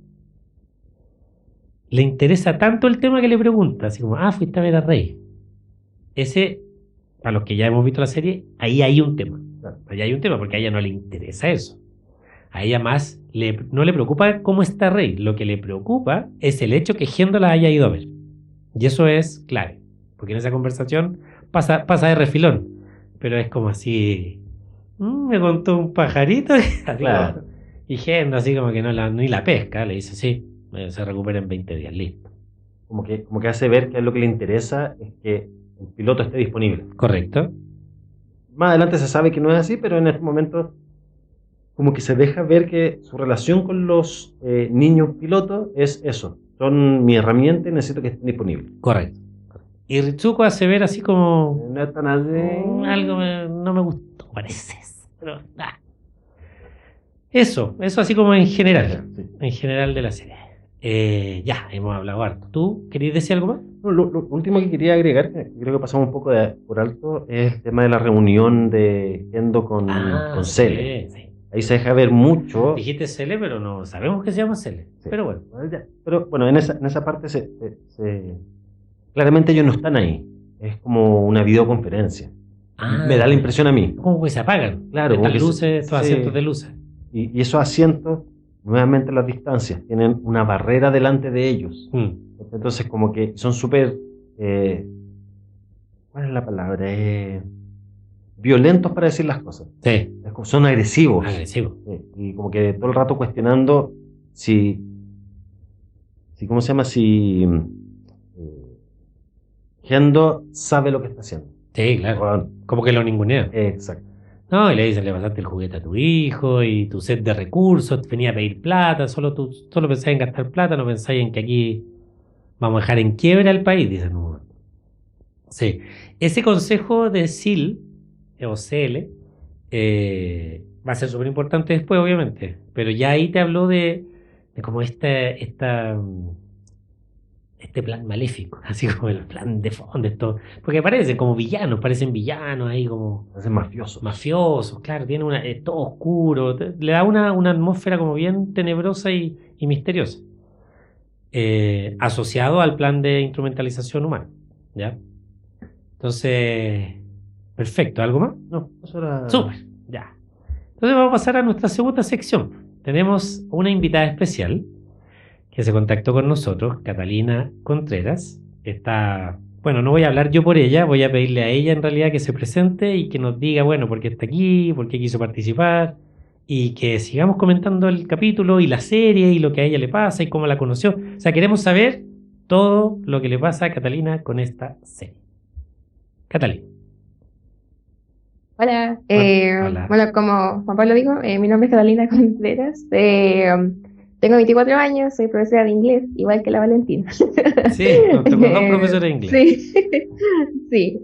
Le interesa tanto el tema que le pregunta, así como, fuiste a ver a Rei. Ese, para los que ya hemos visto la serie, ahí hay un tema. Ahí hay un tema, porque a ella no le interesa eso. A ella más no le preocupa cómo está Rei. Lo que le preocupa es el hecho que Gendo la haya ido a ver. Y eso es clave. Porque en esa conversación pasa de refilón. Pero es como así, me contó un pajarito, así claro. Como, y Gendo así como que ni la pesca, le dice, sí, se recupera en 20 días, listo. Como que hace ver que lo que le interesa es que el piloto esté disponible. Correcto. Más adelante se sabe que no es así, pero en este momento como que se deja ver que su relación con los niños pilotos es eso, son mi herramienta y necesito que estén disponibles. Correcto. Y Ritsuko hace ver así como... No es tan así. Algo no me gustó, parece. Pero, Eso así como en general. Sí. En general de la serie. Ya, hemos hablado harto. ¿Tú querías decir algo más? No, lo último que quería agregar, que creo que pasamos un poco por alto, es el tema de la reunión de Gendo con Cele. Sí. Ahí se deja ver mucho. Dijiste Cele, pero no sabemos que se llama Cele. Sí. Pero bueno. Pero bueno, en esa parte claramente ellos no están ahí. Es como una videoconferencia. Me da la impresión a mí. Como que se apagan. Claro. Estas luces, estos asientos de luces. Y esos asientos, nuevamente las distancias, tienen una barrera delante de ellos. Entonces como que son súper... ¿cuál es la palabra? Violentos para decir las cosas. Sí. Son agresivos. Agresivos. Y como que todo el rato cuestionando si ¿cómo se llama? Si... Gendo sabe lo que está haciendo. Sí, claro. Como que lo ningunea. Exacto. No, y le dicen, le pasaste el juguete a tu hijo y tu set de recursos, venía a pedir plata, solo pensás en gastar plata, no pensáis en que aquí vamos a dejar en quiebra el país, dicen. Sí. Ese consejo de Sil o CL, va a ser súper importante después, obviamente. Pero ya ahí te habló de como este plan maléfico, así como el plan de fondo, esto, porque parecen como villanos, parecen villanos ahí como Hacen mafiosos. mafiosos, claro, tiene todo oscuro, le da una atmósfera como bien tenebrosa y misteriosa, asociado al plan de instrumentalización humana, ¿ya? Entonces, perfecto, ¿algo más? No, eso era. Súper, ya. Entonces vamos a pasar a nuestra segunda sección. Tenemos una invitada especial que se contactó con nosotros, Catalina Contreras. Está, bueno, no voy a hablar yo por ella, voy a pedirle a ella en realidad que se presente y que nos diga, bueno, por qué está aquí, por qué quiso participar, y que sigamos comentando el capítulo y la serie y lo que a ella le pasa y cómo la conoció. O sea, queremos saber todo lo que le pasa a Catalina con esta serie. Catalina. Hola, Hola. bueno, como Juan Pablo dijo, mi nombre es Catalina Contreras, tengo 24 años, soy profesora de inglés, igual que la Valentina. Sí, nos tocó dos profesores de inglés. Sí, sí.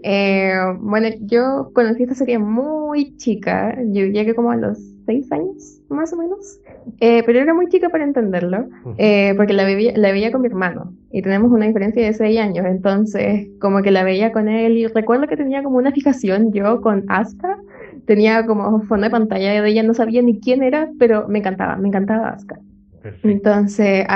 Bueno, yo conocí esta serie muy chica, yo llegué como a los 6 años, más o menos, pero era muy chica para entenderlo, porque la veía con mi hermano, y tenemos una diferencia de 6 años, entonces como que la veía con él, y recuerdo que tenía como una fijación yo con Asuka, tenía como fondo de pantalla de ella, no sabía ni quién era, pero me encantaba Asuka. Perfecto. Entonces,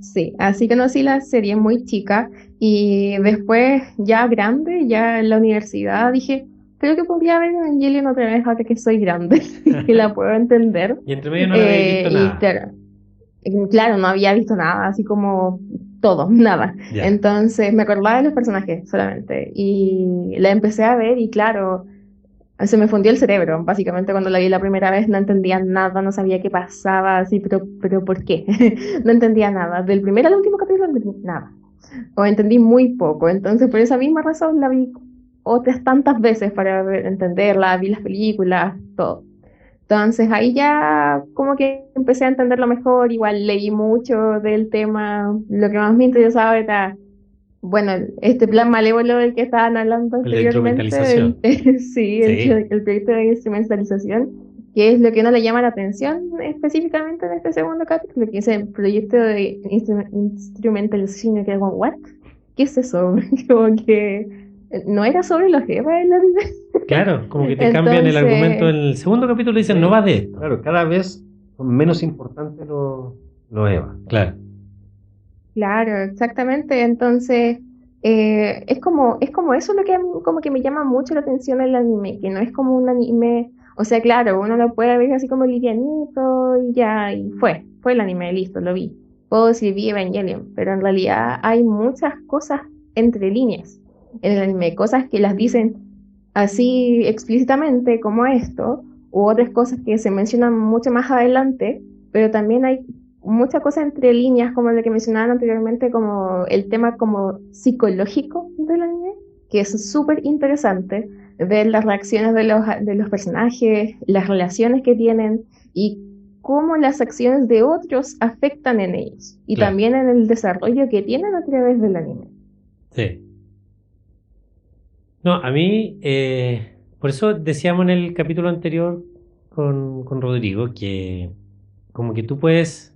sí, así conocí la serie muy chica y después ya grande, ya en la universidad, dije, creo que podría ver Evangelion otra vez ahora que soy grande y la puedo entender. Y entre medio no le habéis visto Y nada. claro, no había visto nada, así como todo, nada. Ya. Entonces me acordaba de los personajes solamente y la empecé a ver y claro, se me fundió el cerebro, básicamente cuando la vi la primera vez no entendía nada, no sabía qué pasaba, así, pero ¿por qué? No entendía nada, del primer al último capítulo no entendí nada, o entendí muy poco, entonces por esa misma razón la vi otras tantas veces para entenderla, vi las películas, todo. Entonces ahí ya como que empecé a entenderlo mejor, igual leí mucho del tema, lo que más me interesaba era bueno, este plan malévolo del que estaban hablando El de anteriormente, instrumentalización. sí, Sí. el proyecto de instrumentalización, que es lo que uno le llama la atención específicamente en este segundo capítulo, que es el proyecto de instrumentalización, que como, ¿what? ¿Qué es eso? Como que no era sobre los jefes en la vida. Claro, como que te cambian el argumento en el segundo capítulo y dicen, no va de esto. Claro, cada vez son menos importantes los EVA. Claro. Claro, exactamente. Entonces, es como eso lo que a mí como que me llama mucho la atención del anime, que no es como un anime, o sea, claro, uno lo puede ver así como livianito y ya, y fue el anime, listo, lo vi. Puedo decir vi Evangelion, pero en realidad hay muchas cosas entre líneas en el anime, cosas que las dicen así explícitamente como esto, u otras cosas que se mencionan mucho más adelante, pero también hay muchas cosas entre líneas, como lo que mencionaban anteriormente, como el tema como psicológico del anime, que es súper interesante, ver las reacciones de los personajes, las relaciones que tienen y cómo las acciones de otros afectan en ellos, y Claro. también en el desarrollo que tienen a través del anime. Sí. No, a mí, por eso decíamos en el capítulo anterior con Rodrigo que como que tú puedes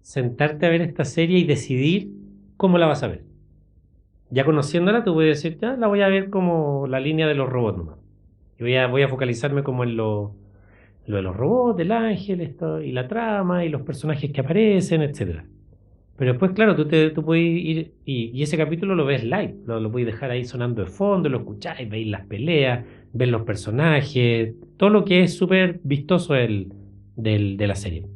sentarte a ver esta serie y decidir cómo la vas a ver. Ya conociéndola, tú puedes decir, ya la voy a ver como la línea de los robots nomás. Y voy a focalizarme como en lo de los robots, del ángel, esto, y la trama, y los personajes que aparecen, etcétera. Pero después, claro, tú puedes ir y ese capítulo lo ves live, lo puedes dejar ahí sonando de fondo, lo escucháis, veis las peleas, ves los personajes, todo lo que es súper vistoso de la serie.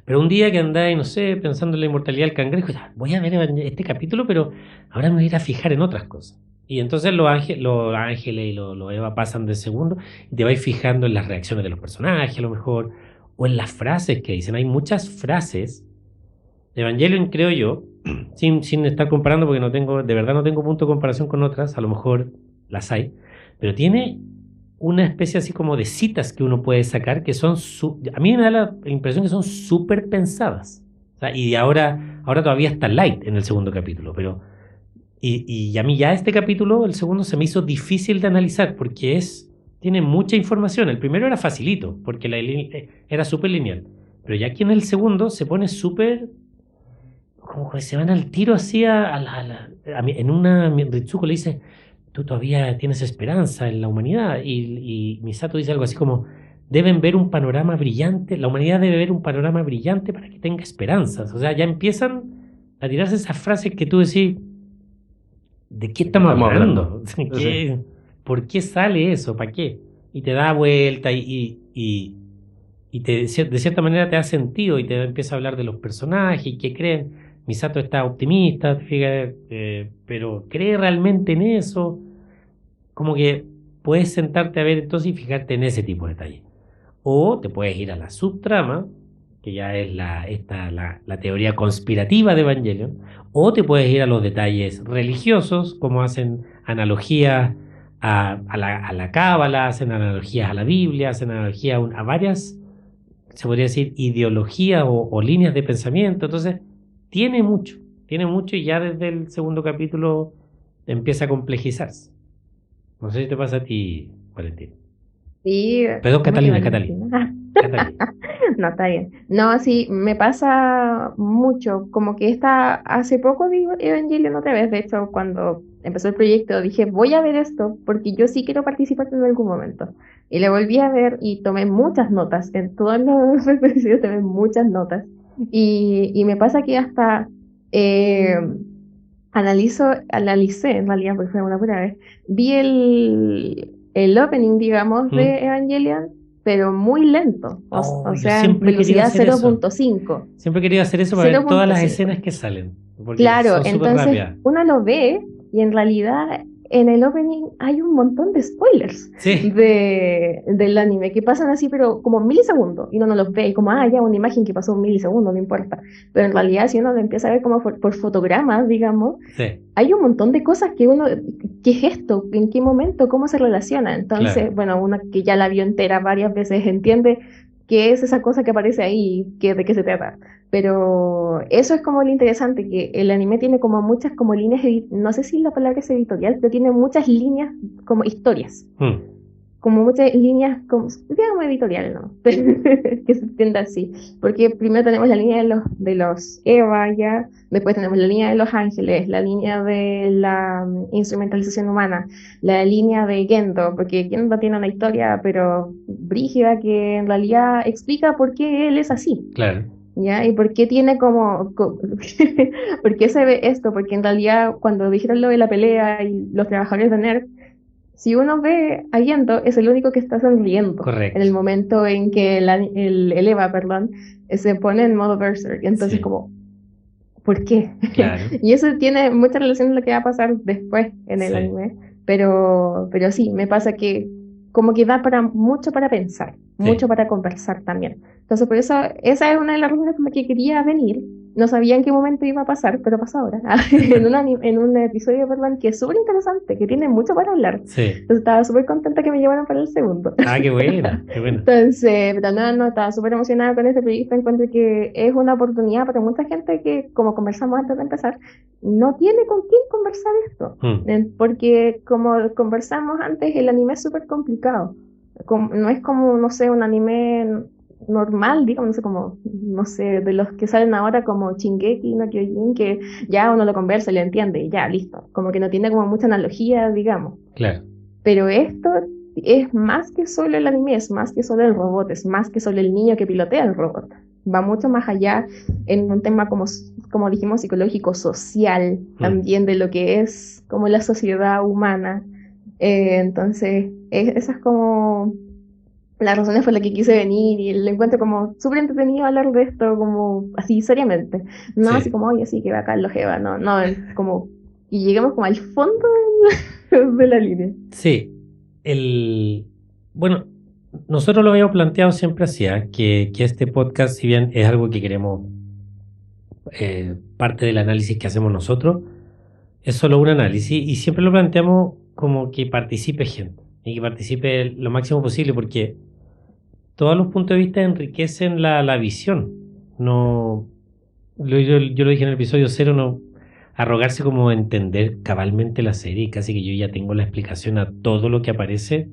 Pero un día que andáis, no sé, pensando en la inmortalidad del cangrejo, ya, voy a ver este capítulo, pero ahora me voy a ir a fijar en otras cosas. Y entonces los ángeles y los Eva pasan de segundo y te vais fijando en las reacciones de los personajes, a lo mejor, o en las frases que dicen. Hay muchas frases. Evangelion, creo yo, sin estar comparando, porque de verdad no tengo punto de comparación con otras, a lo mejor las hay, pero tiene una especie así como de citas que uno puede sacar que son, a mí me da la impresión que son súper pensadas. O sea, y ahora todavía está light en el segundo capítulo, pero y a mí ya este capítulo, el segundo, se me hizo difícil de analizar porque es tiene mucha información. El primero era facilito, porque era súper lineal. Pero ya aquí en el segundo se pone súper... Como que se van al tiro así en una... Ritsuko le dice, tú todavía tienes esperanza en la humanidad. Y Misato dice algo así como, deben ver un panorama brillante, la humanidad debe ver un panorama brillante para que tenga esperanzas. O sea, ya empiezan a tirarse esas frases que tú decís, ¿de qué estamos hablando? Sí. ¿Por qué sale eso? ¿Para qué? Y te da vuelta de cierta manera te da sentido y te empieza a hablar de los personajes y qué creen. Misato está optimista, fíjate, pero ¿cree realmente en eso? Como que puedes sentarte a ver entonces y fijarte en ese tipo de detalles. O te puedes ir a la subtrama, que ya es la teoría conspirativa de Evangelion, o te puedes ir a los detalles religiosos, como hacen analogías a la Cábala, hacen analogías a la Biblia, hacen analogías a varias, se podría decir, ideologías o líneas de pensamiento. Entonces, tiene mucho y ya desde el segundo capítulo empieza a complejizarse. No sé si te pasa a ti, Valentín. Sí, Perdón, Catalina. No, está bien. No, sí, me pasa mucho. Como que hace poco vi Evangelion otra vez. De hecho, cuando empezó el proyecto dije, voy a ver esto porque yo sí quiero participar en algún momento. Y le volví a ver y tomé muchas notas. En todos los episodios tomé muchas notas. Y me pasa que hasta eh, analicé, en realidad, porque fue una pura vez, vi el opening, digamos, de Evangelion, pero muy lento, o sea, en velocidad 0.5. Siempre he querido hacer eso para ver todas las escenas que salen, porque claro, son súper entonces rápidas. uno lo ve y en realidad en el opening hay un montón de spoilers Sí. del anime que pasan así, pero como milisegundos, y uno no los ve, y como, ya una imagen que pasó un milisegundo, no importa. Pero en realidad, si uno lo empieza a ver como por fotogramas, digamos, sí, hay un montón de cosas que ¿qué es esto? ¿En qué momento? ¿Cómo se relaciona? Entonces, claro, bueno, uno que ya la vio entera varias veces entiende qué es esa cosa que aparece ahí y de qué se trata. Pero eso es como lo interesante, que el anime tiene como muchas como líneas, no sé si la palabra es editorial, pero tiene muchas líneas como historias. Como muchas líneas, como, digamos editoriales, ¿no? Que se entienda así. Porque primero tenemos la línea de los Eva, ya, después tenemos la línea de los ángeles, la línea de la instrumentalización humana, la línea de Gendo, porque Gendo tiene una historia, pero brígida, que en realidad explica por qué él es así. claro. ¿Ya? ¿Y por qué tiene por qué se ve esto? Porque en realidad cuando dijeron lo de la pelea y los trabajadores de NERV, si uno ve a Gendo, es el único que está sonriendo. Correcto. En el momento en que el Eva, perdón, se pone en modo Berserk. Entonces, Sí. como, ¿por qué? Claro. Y eso tiene mucha relación con lo que va a pasar después en el Sí. anime. Pero sí, me pasa que como que da mucho para pensar, mucho para conversar también. Entonces, por eso, esa es una de las razones por las que quería venir. No sabía en qué momento iba a pasar, pero pasó ahora. en un episodio, perdón, que es súper interesante, que tiene mucho para hablar. Sí. Entonces estaba súper contenta que me llevaran para el segundo. Qué buena, qué buena. Entonces, pero no, estaba súper emocionada con este proyecto. Encuentro que es una oportunidad para mucha gente que, como conversamos antes de empezar, no tiene con quién conversar esto. Porque, como conversamos antes, el anime es súper complicado. No es como, no sé, un anime normal, digamos, no sé, de los que salen ahora como Shingeki no Kyojin, que ya uno lo conversa y lo entiende y ya, listo. Como que no tiene como mucha analogía, digamos. Claro. Pero esto es más que solo el anime, es más que solo el robot, es más que solo el niño que pilotea el robot. Va mucho más allá en un tema como dijimos, psicológico, social, también de lo que es como la sociedad humana. Entonces, esas como las razones por las que quise venir, y lo encuentro como súper entretenido hablar de esto como así seriamente, no Sí. así como, oye, sí, que va acá lo jeva, no, es como, y llegamos como al fondo de la línea. Sí, bueno, nosotros lo habíamos planteado siempre así, que este podcast, si bien es algo que queremos, parte del análisis que hacemos nosotros, es solo un análisis y siempre lo planteamos como que participe gente y que participe lo máximo posible, porque todos los puntos de vista enriquecen la visión. No, yo lo dije en el episodio 0, no arrogarse como entender cabalmente la serie, casi que yo ya tengo la explicación a todo lo que aparece,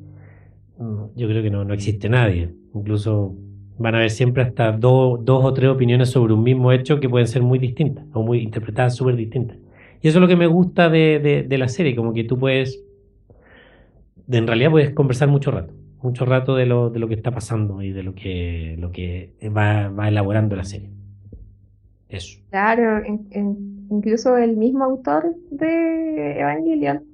yo creo que no existe nadie. Incluso van a haber siempre hasta dos o tres opiniones sobre un mismo hecho que pueden ser muy distintas o muy interpretadas súper distintas. Y eso es lo que me gusta de la serie, como que tú en realidad puedes conversar mucho rato de lo que está pasando y de lo que va elaborando la serie. Eso. Claro, incluso el mismo autor de Evangelion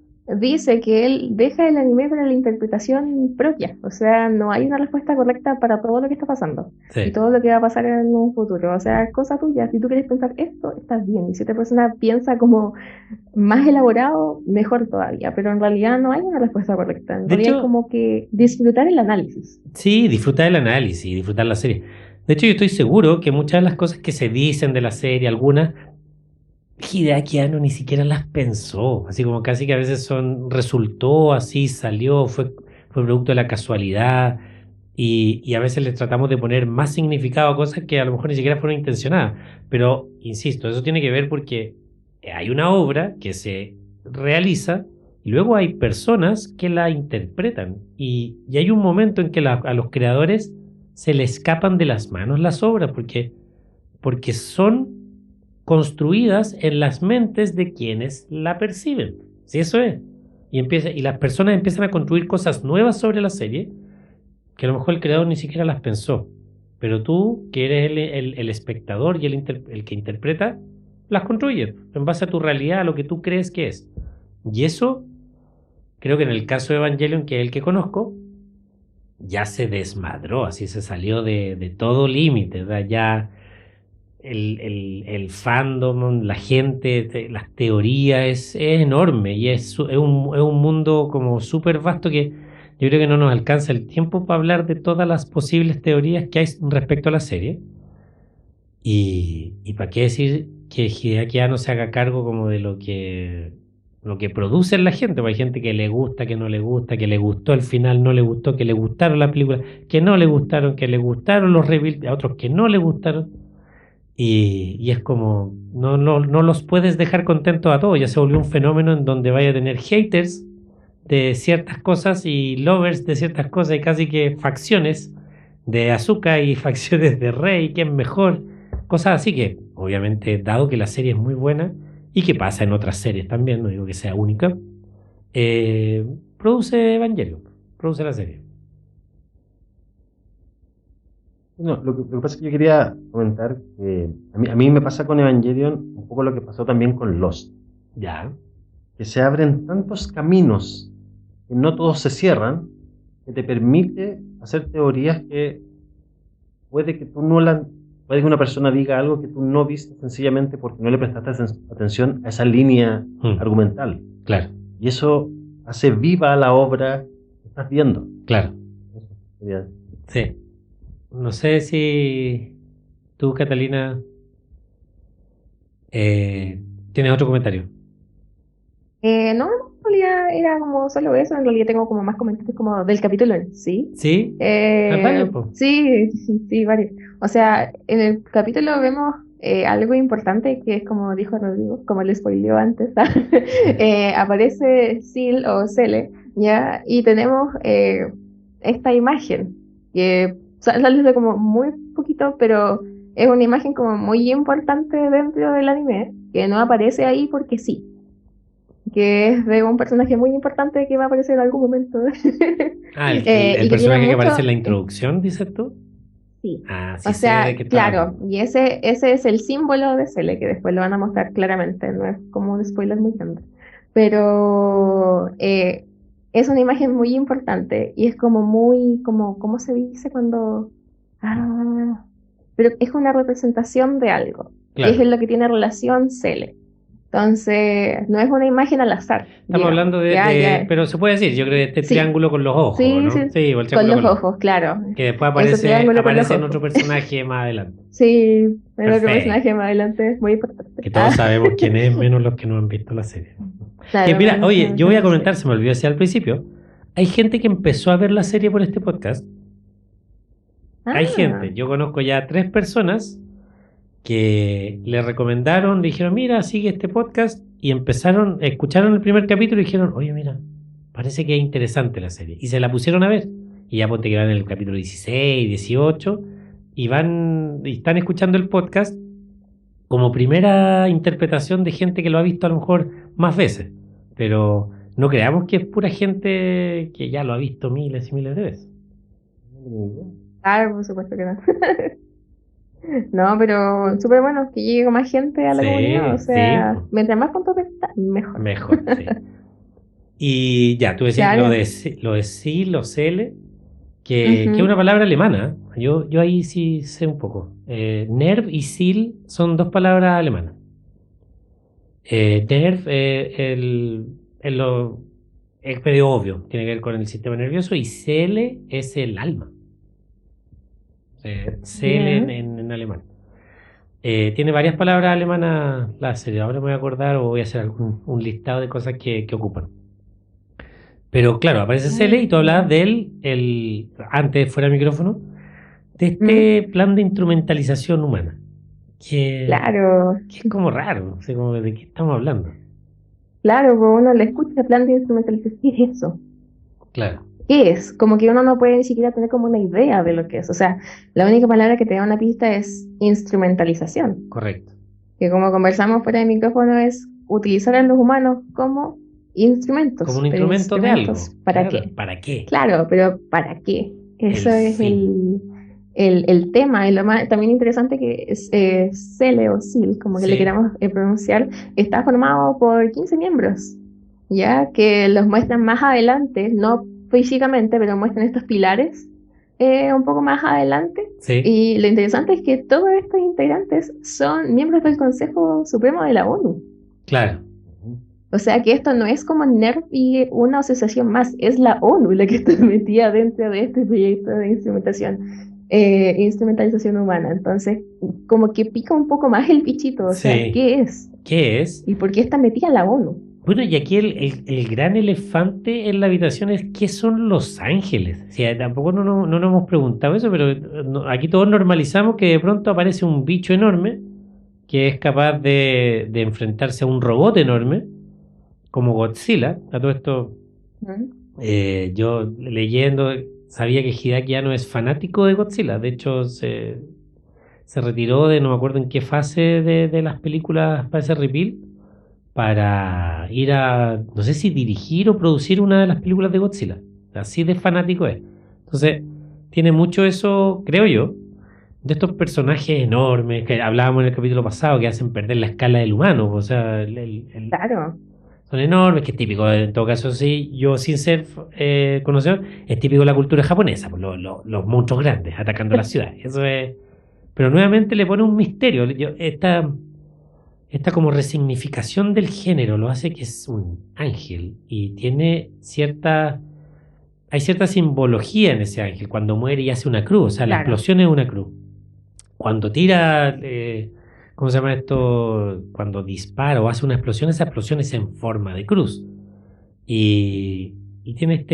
dice que él deja el anime para la interpretación propia, o sea, no hay una respuesta correcta para todo lo que está pasando y Sí. todo lo que va a pasar en un futuro, o sea, es cosa tuya, si tú quieres pensar esto, estás bien, y si otra persona piensa como más elaborado, mejor todavía, pero en realidad no hay una respuesta correcta, en De realidad hecho, es como que disfrutar el análisis. sí, disfrutar el análisis, disfrutar la serie. De hecho, yo estoy seguro que muchas de las cosas que se dicen de la serie, algunas, Hideaki Anno ni siquiera las pensó. Así como casi que a veces resultó así, salió, fue producto de la casualidad. Y a veces les tratamos de poner más significado a cosas que a lo mejor ni siquiera fueron intencionadas. Pero, insisto, eso tiene que ver porque hay una obra que se realiza y luego hay personas que la interpretan. Y hay un momento en que a los creadores se les escapan de las manos las obras porque son construidas en las mentes de quienes la perciben. Sí, eso es. Y las personas empiezan a construir cosas nuevas sobre la serie que a lo mejor el creador ni siquiera las pensó. Pero tú, que eres el espectador y el que interpreta, las construyes en base a tu realidad, a lo que tú crees que es. Y eso, creo que en el caso de Evangelion, que es el que conozco, ya se desmadró, así se salió de todo límite, ¿verdad? Ya el fandom, la gente, las teorías es enorme y es un mundo como súper vasto que yo creo que no nos alcanza el tiempo para hablar de todas las posibles teorías que hay respecto a la serie. Y para qué decir que Hideaki Anno se haga cargo como de lo que produce la gente. Porque hay gente que le gusta, que no le gusta, que le gustó el final, no le gustó, que le gustaron las películas, que no le gustaron, que le gustaron los rebuilds, a otros que no le gustaron. Y es como, no los puedes dejar contentos a todos. Ya se volvió un fenómeno en donde vaya a tener haters de ciertas cosas y lovers de ciertas cosas y casi que facciones de Asuka y facciones de Rey, que es mejor. Cosas así que, obviamente, dado que la serie es muy buena y que pasa en otras series también, no digo que sea única, produce Evangelion, produce la serie. No, lo que pasa es que yo quería comentar que a mí me pasa con Evangelion un poco lo que pasó también con Lost, Ya, que se abren tantos caminos que no todos se cierran, que te permite hacer teorías que puede que puede que una persona diga algo que tú no viste sencillamente porque no le prestaste atención a esa línea argumental. claro, Y eso hace viva la obra que estás viendo. claro, Eso quería decir. sí. No sé si tú, Catalina, tienes otro comentario. No, en realidad era como solo eso, en realidad tengo como más comentarios como del capítulo en sí. ¿Sí? Dale, po. Sí, sí, varios. O sea, en el capítulo vemos algo importante que es como dijo Rodrigo, como le spoileó antes, aparece Seal o Cele, ¿ya? Y tenemos esta imagen que sale de como muy poquito, pero es una imagen como muy importante dentro del anime, que no aparece ahí porque sí, que es de un personaje muy importante que va a aparecer en algún momento. El Y que tiene personaje que aparece mucho, en la introducción, dices tú. sí. Ah, sí O sé de sea, qué está claro, hablando. y ese es el símbolo de Cele, que después lo van a mostrar claramente, no es como un spoiler muy grande. Pero es una imagen muy importante y es como muy, como, ¿cómo se dice cuando? Ah, pero es una representación de algo, y es Claro. en lo que tiene relación Cele. Entonces, no es una imagen al azar, Estamos digamos. hablando Ya, ya, pero se puede decir, yo creo que este sí, triángulo con los ojos, sí, sí, ¿no? Sí, o el con triángulo los con los ojos. ojos, claro. Que después Ese triángulo con los aparece en otro ojos. personaje más adelante. Sí, el otro Perfecto. personaje más adelante es muy importante. Que todos sabemos quién es, menos los que no han visto la serie. Que Claro, mira, menos oye, yo voy a sí. comentar, se me olvidó decir al principio, hay gente que empezó a ver la serie por este podcast. Hay Ah, gente, yo conozco ya 3 personas que le recomendaron, le dijeron, mira, sigue este podcast, y escucharon el primer capítulo y dijeron, oye, mira, parece que es interesante la serie. Y se la pusieron a ver. y ya ponte que van en el capítulo 16, 18, y están escuchando el podcast como primera interpretación de gente que lo ha visto a lo mejor más veces, pero no creamos que es pura gente que ya lo ha visto miles y miles de veces. Claro, por supuesto que no. No, pero súper bueno que llegue con más gente a la comunidad. O sea, sí. mientras más puntos de vista, mejor. Mejor, sí. Y ya, tú decías Claro. lo de SIL o SELE, que es una palabra alemana. Yo ahí sí sé un poco. NERV y SIL son dos palabras alemanas. NERV es medio obvio, tiene que ver con el sistema nervioso, y SELE es el alma. SELE en alemán. Tiene varias palabras alemanas la serie. Ahora me voy a acordar o voy a hacer un listado de cosas que ocupan. Pero claro, aparece SELE y tú hablabas de él, antes fuera del micrófono, de este plan de instrumentalización humana. Claro. Que es como raro, o sea, como de qué estamos hablando. Claro, pues uno le escucha plan de instrumentalización. ¿Qué es eso? Claro. ¿Qué es? Como que uno no puede ni siquiera tener como una idea de lo que es. O sea, la única palabra que te da una pista es instrumentalización. Correcto. Que como conversamos fuera del micrófono es utilizar a los humanos como instrumentos. Como un instrumento de algo. ¿Para claro. qué? ¿Para qué? Claro, pero ¿para qué? Eso es fin. el tema. Y lo más también interesante que es SELE o SIL, como que le queramos pronunciar, está formado por 15 miembros, ya que los muestran más adelante, no físicamente, pero muestran estos pilares un poco más adelante. Sí. Y lo interesante es que todos estos integrantes son miembros del Consejo Supremo de la ONU. Claro. O sea que esto no es como NERV y una asociación más, es la ONU la que está metida dentro de este proyecto de instrumentalización humana. Entonces, como que pica un poco más el bichito. O sea, ¿qué es? ¿Qué es? ¿Y por qué está metida la ONU? Bueno, y aquí el gran elefante en la habitación es ¿qué son los ángeles? O sea, tampoco no nos hemos preguntado eso, pero aquí todos normalizamos que de pronto aparece un bicho enorme que es capaz de enfrentarse a un robot enorme, como Godzilla. A todo esto, yo leyendo, sabía que Hideaki Anno es fanático de Godzilla. De hecho, se retiró de no me acuerdo en qué fase de las películas para ese reveal, para ir a, no sé si dirigir o producir una de las películas de Godzilla. Así de fanático es. Entonces, tiene mucho eso, creo yo, de estos personajes enormes que hablábamos en el capítulo pasado, que hacen perder la escala del humano. O sea, Claro. son enormes, que es típico, en todo caso, sí, yo sin ser conocedor, es típico de la cultura japonesa, pues, los monstruos grandes atacando la ciudad. Eso es. Pero nuevamente le pone un misterio. Esta como resignificación del género lo hace que es un ángel y tiene hay cierta simbología en ese ángel. Cuando muere y hace una cruz, o sea, la explosión es una cruz. Cuando tira, ¿cómo se llama esto? Cuando dispara o hace una explosión, esa explosión es en forma de cruz. Y tiene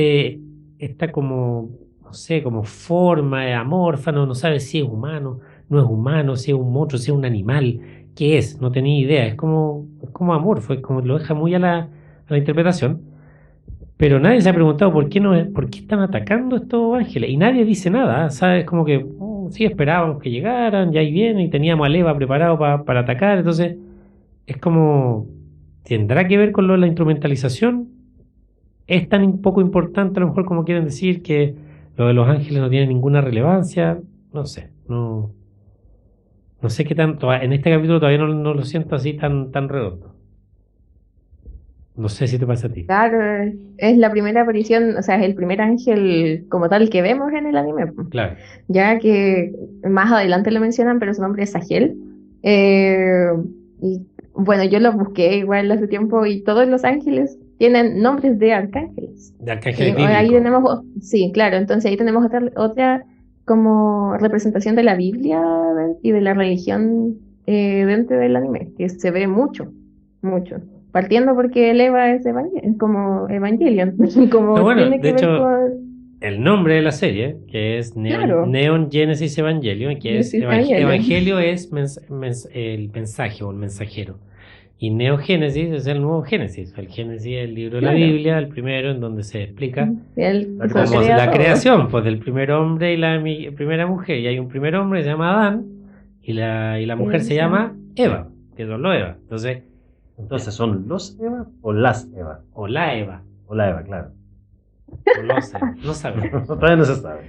esta como, no sé, como forma amorfa, no sabe si es humano, no es humano, si es un monstruo, si es un animal. ¿Qué es? No tenía idea. Es como amorfo, es como lo deja muy a la interpretación. Pero nadie se ha preguntado por qué están atacando estos ángeles. Y nadie dice nada, ¿sabes? Como que sí esperábamos que llegaran, ya ahí vienen, y teníamos a Eva preparado para atacar. Entonces, es como, ¿tendrá que ver con lo de la instrumentalización? ¿Es tan poco importante a lo mejor como quieren decir que lo de los ángeles no tiene ninguna relevancia? No sé, no sé qué tanto. En este capítulo todavía no lo siento así tan redondo. No sé si te pasa a ti. Claro, es la primera aparición, o sea, es el primer ángel como tal que vemos en el anime. Claro. Ya que más adelante lo mencionan, pero su nombre es Sagiel. Y bueno, yo lo busqué igual hace tiempo y todos los ángeles tienen nombres de arcángeles. De arcángeles bíblicos. Ahí tenemos, sí, claro, entonces ahí tenemos otra como representación de la Biblia y de la religión dentro del anime, que se ve mucho. Partiendo porque el Eva es como Evangelion. Como bueno, tiene que de hecho, ver con... el nombre de la serie, que es Neon Genesis Evangelion, que es Evangelio es el mensaje o el mensajero. Y Neogénesis es el nuevo Génesis. El Génesis es el libro de la Claro. Biblia, el primero, en donde se explica Él La hizo creación. cómo es crea la todo. creación, pues del primer hombre y la primera mujer. Y hay un primer hombre que se llama Adán, y la mujer se llama Eva, que es la Eva. Entonces, ¿son los Eva o las Eva? O la Eva, O la Eva, claro. o los Eva, no sabemos. Todavía no se sabe.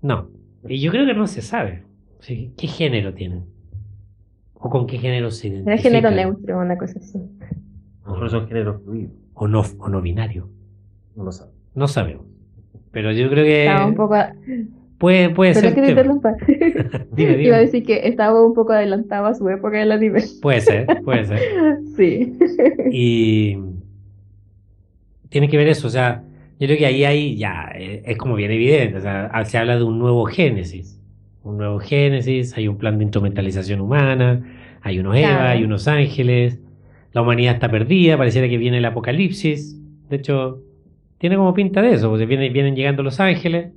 No, y yo creo que no se sabe. Sí, ¿qué género tienen? ¿O con qué género se Era identifican? género neutro, una cosa así. A lo mejor son géneros fluidos. O no binario. No lo sabe. No sabemos. Pero yo creo que Estaba un poco. puede Pero ser que te tema. interrumpa. Dime. Iba a decir que estaba un poco adelantado a su época del anime. Puede ser. Sí. Y tiene que ver eso, o sea, yo creo que ahí hay ya, es como bien evidente, o sea, se habla de un nuevo Génesis, hay un plan de instrumentalización humana, hay unos Eva, Claro. hay unos ángeles, la humanidad está perdida, pareciera que viene el apocalipsis, de hecho, tiene como pinta de eso, porque vienen llegando los ángeles,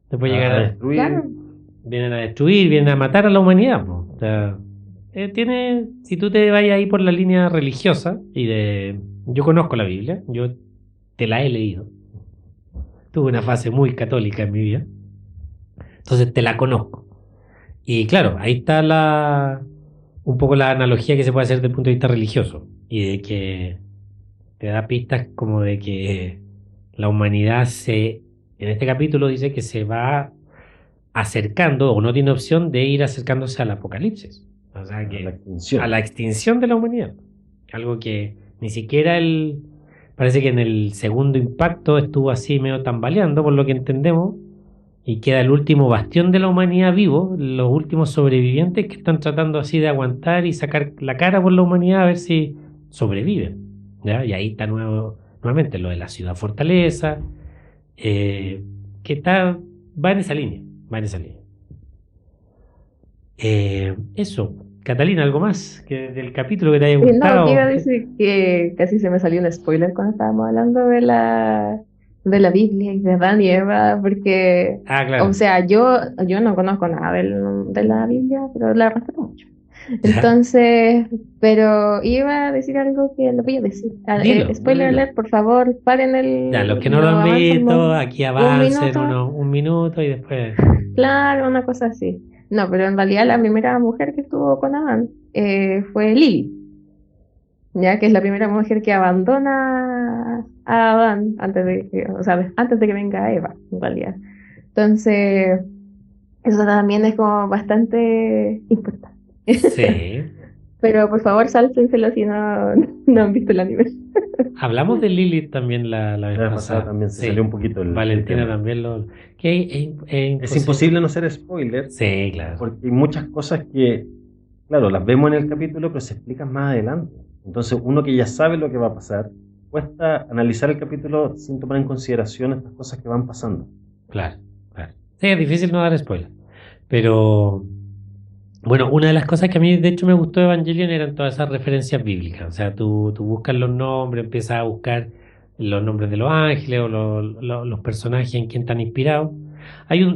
después A llegan destruir. Claro. vienen a destruir, vienen a matar a la humanidad, po. O sea, si tú te vayas ahí por la línea religiosa yo conozco la Biblia, yo te la he leído, tuve una fase muy católica en mi vida, entonces te la conozco, y claro, ahí está un poco la analogía que se puede hacer desde el punto de vista religioso, y de que te da pistas como de que la humanidad en este capítulo dice que se va acercando o no tiene opción de ir acercándose al apocalipsis, o sea La que extinción. a la extinción de la humanidad, algo que ni siquiera parece que en el segundo impacto estuvo así medio tambaleando por lo que entendemos, y queda el último bastión de la humanidad vivo, los últimos sobrevivientes que están tratando así de aguantar y sacar la cara por la humanidad a ver si sobreviven, ¿ya? Y ahí está nuevamente lo de la ciudad fortaleza, que va en esa línea. Eso, Catalina, ¿algo más del capítulo que te haya Y no, gustado? que iba a decir que casi se me salió un spoiler cuando estábamos hablando de la Biblia y de Adán y Eva, porque, Claro. o sea, yo no conozco nada de la Biblia, pero la respeto mucho. Entonces, pero iba a decir algo que lo voy a decir. Dilo, Spoiler dilo. alert, por favor, paren el. Ya, los que no lo han avancen visto, aquí avancen minuto. un minuto y después. Claro, una cosa así. No, pero en realidad la primera mujer que estuvo con Adán fue Lili, ya que es la primera mujer que abandona a Adán antes de que venga Eva, en realidad. Entonces, eso también es como bastante importante. Sí. Pero por favor, sáltenselo si no han visto el anime. Hablamos de Lilith también la vez La vez pasada. pasada también se Sí. salió un poquito el Valentina tema. también que Es imposible no ser spoiler, Sí, claro. porque hay muchas cosas que, claro, las vemos en el capítulo, pero se explican más adelante. Entonces, uno que ya sabe lo que va a pasar, cuesta analizar el capítulo sin tomar en consideración estas cosas que van pasando. Claro. Sí, es difícil no dar spoiler. Pero, bueno, una de las cosas que a mí de hecho me gustó de Evangelion eran todas esas referencias bíblicas. O sea, tú buscas los nombres, empiezas a buscar los nombres de los ángeles o los personajes en quien están inspirados. Hay un...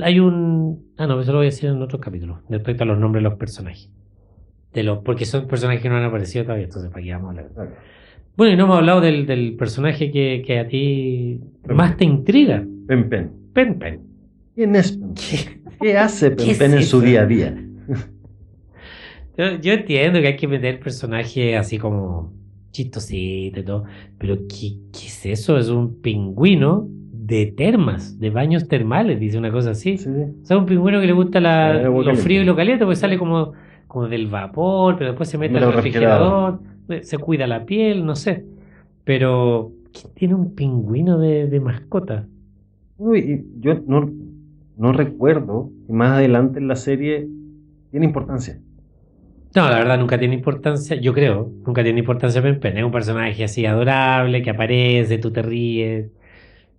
no, eso lo voy a decir en otro capítulo, respecto a los nombres de los personajes. Porque son personajes que no han aparecido todavía, entonces para qué vamos a hablar. Claro. Bueno, y no hemos hablado del personaje que a ti más te intriga. Pen Pen. Pen Pen. ¿Quién es Pen Pen? ¿Qué hace Pen ¿Qué Pen es en su eso? día a día? Yo entiendo que hay que meter personajes así como chistosito y todo, pero ¿qué es eso? Es un pingüino de termas, de baños termales, dice una cosa así. Sí, sí. O sea, un pingüino que le gusta Agua lo caliente. frío y lo caliente, porque sale como del vapor, pero después se mete Mete al al refrigerador, se cuida la piel, no sé. Pero, ¿quién tiene un pingüino de mascota? Uy, y yo no recuerdo que más adelante en la serie tiene importancia. No, la verdad nunca tiene importancia, yo creo, nunca tiene importancia Pen Pen. Es un personaje así adorable, que aparece, tú te ríes.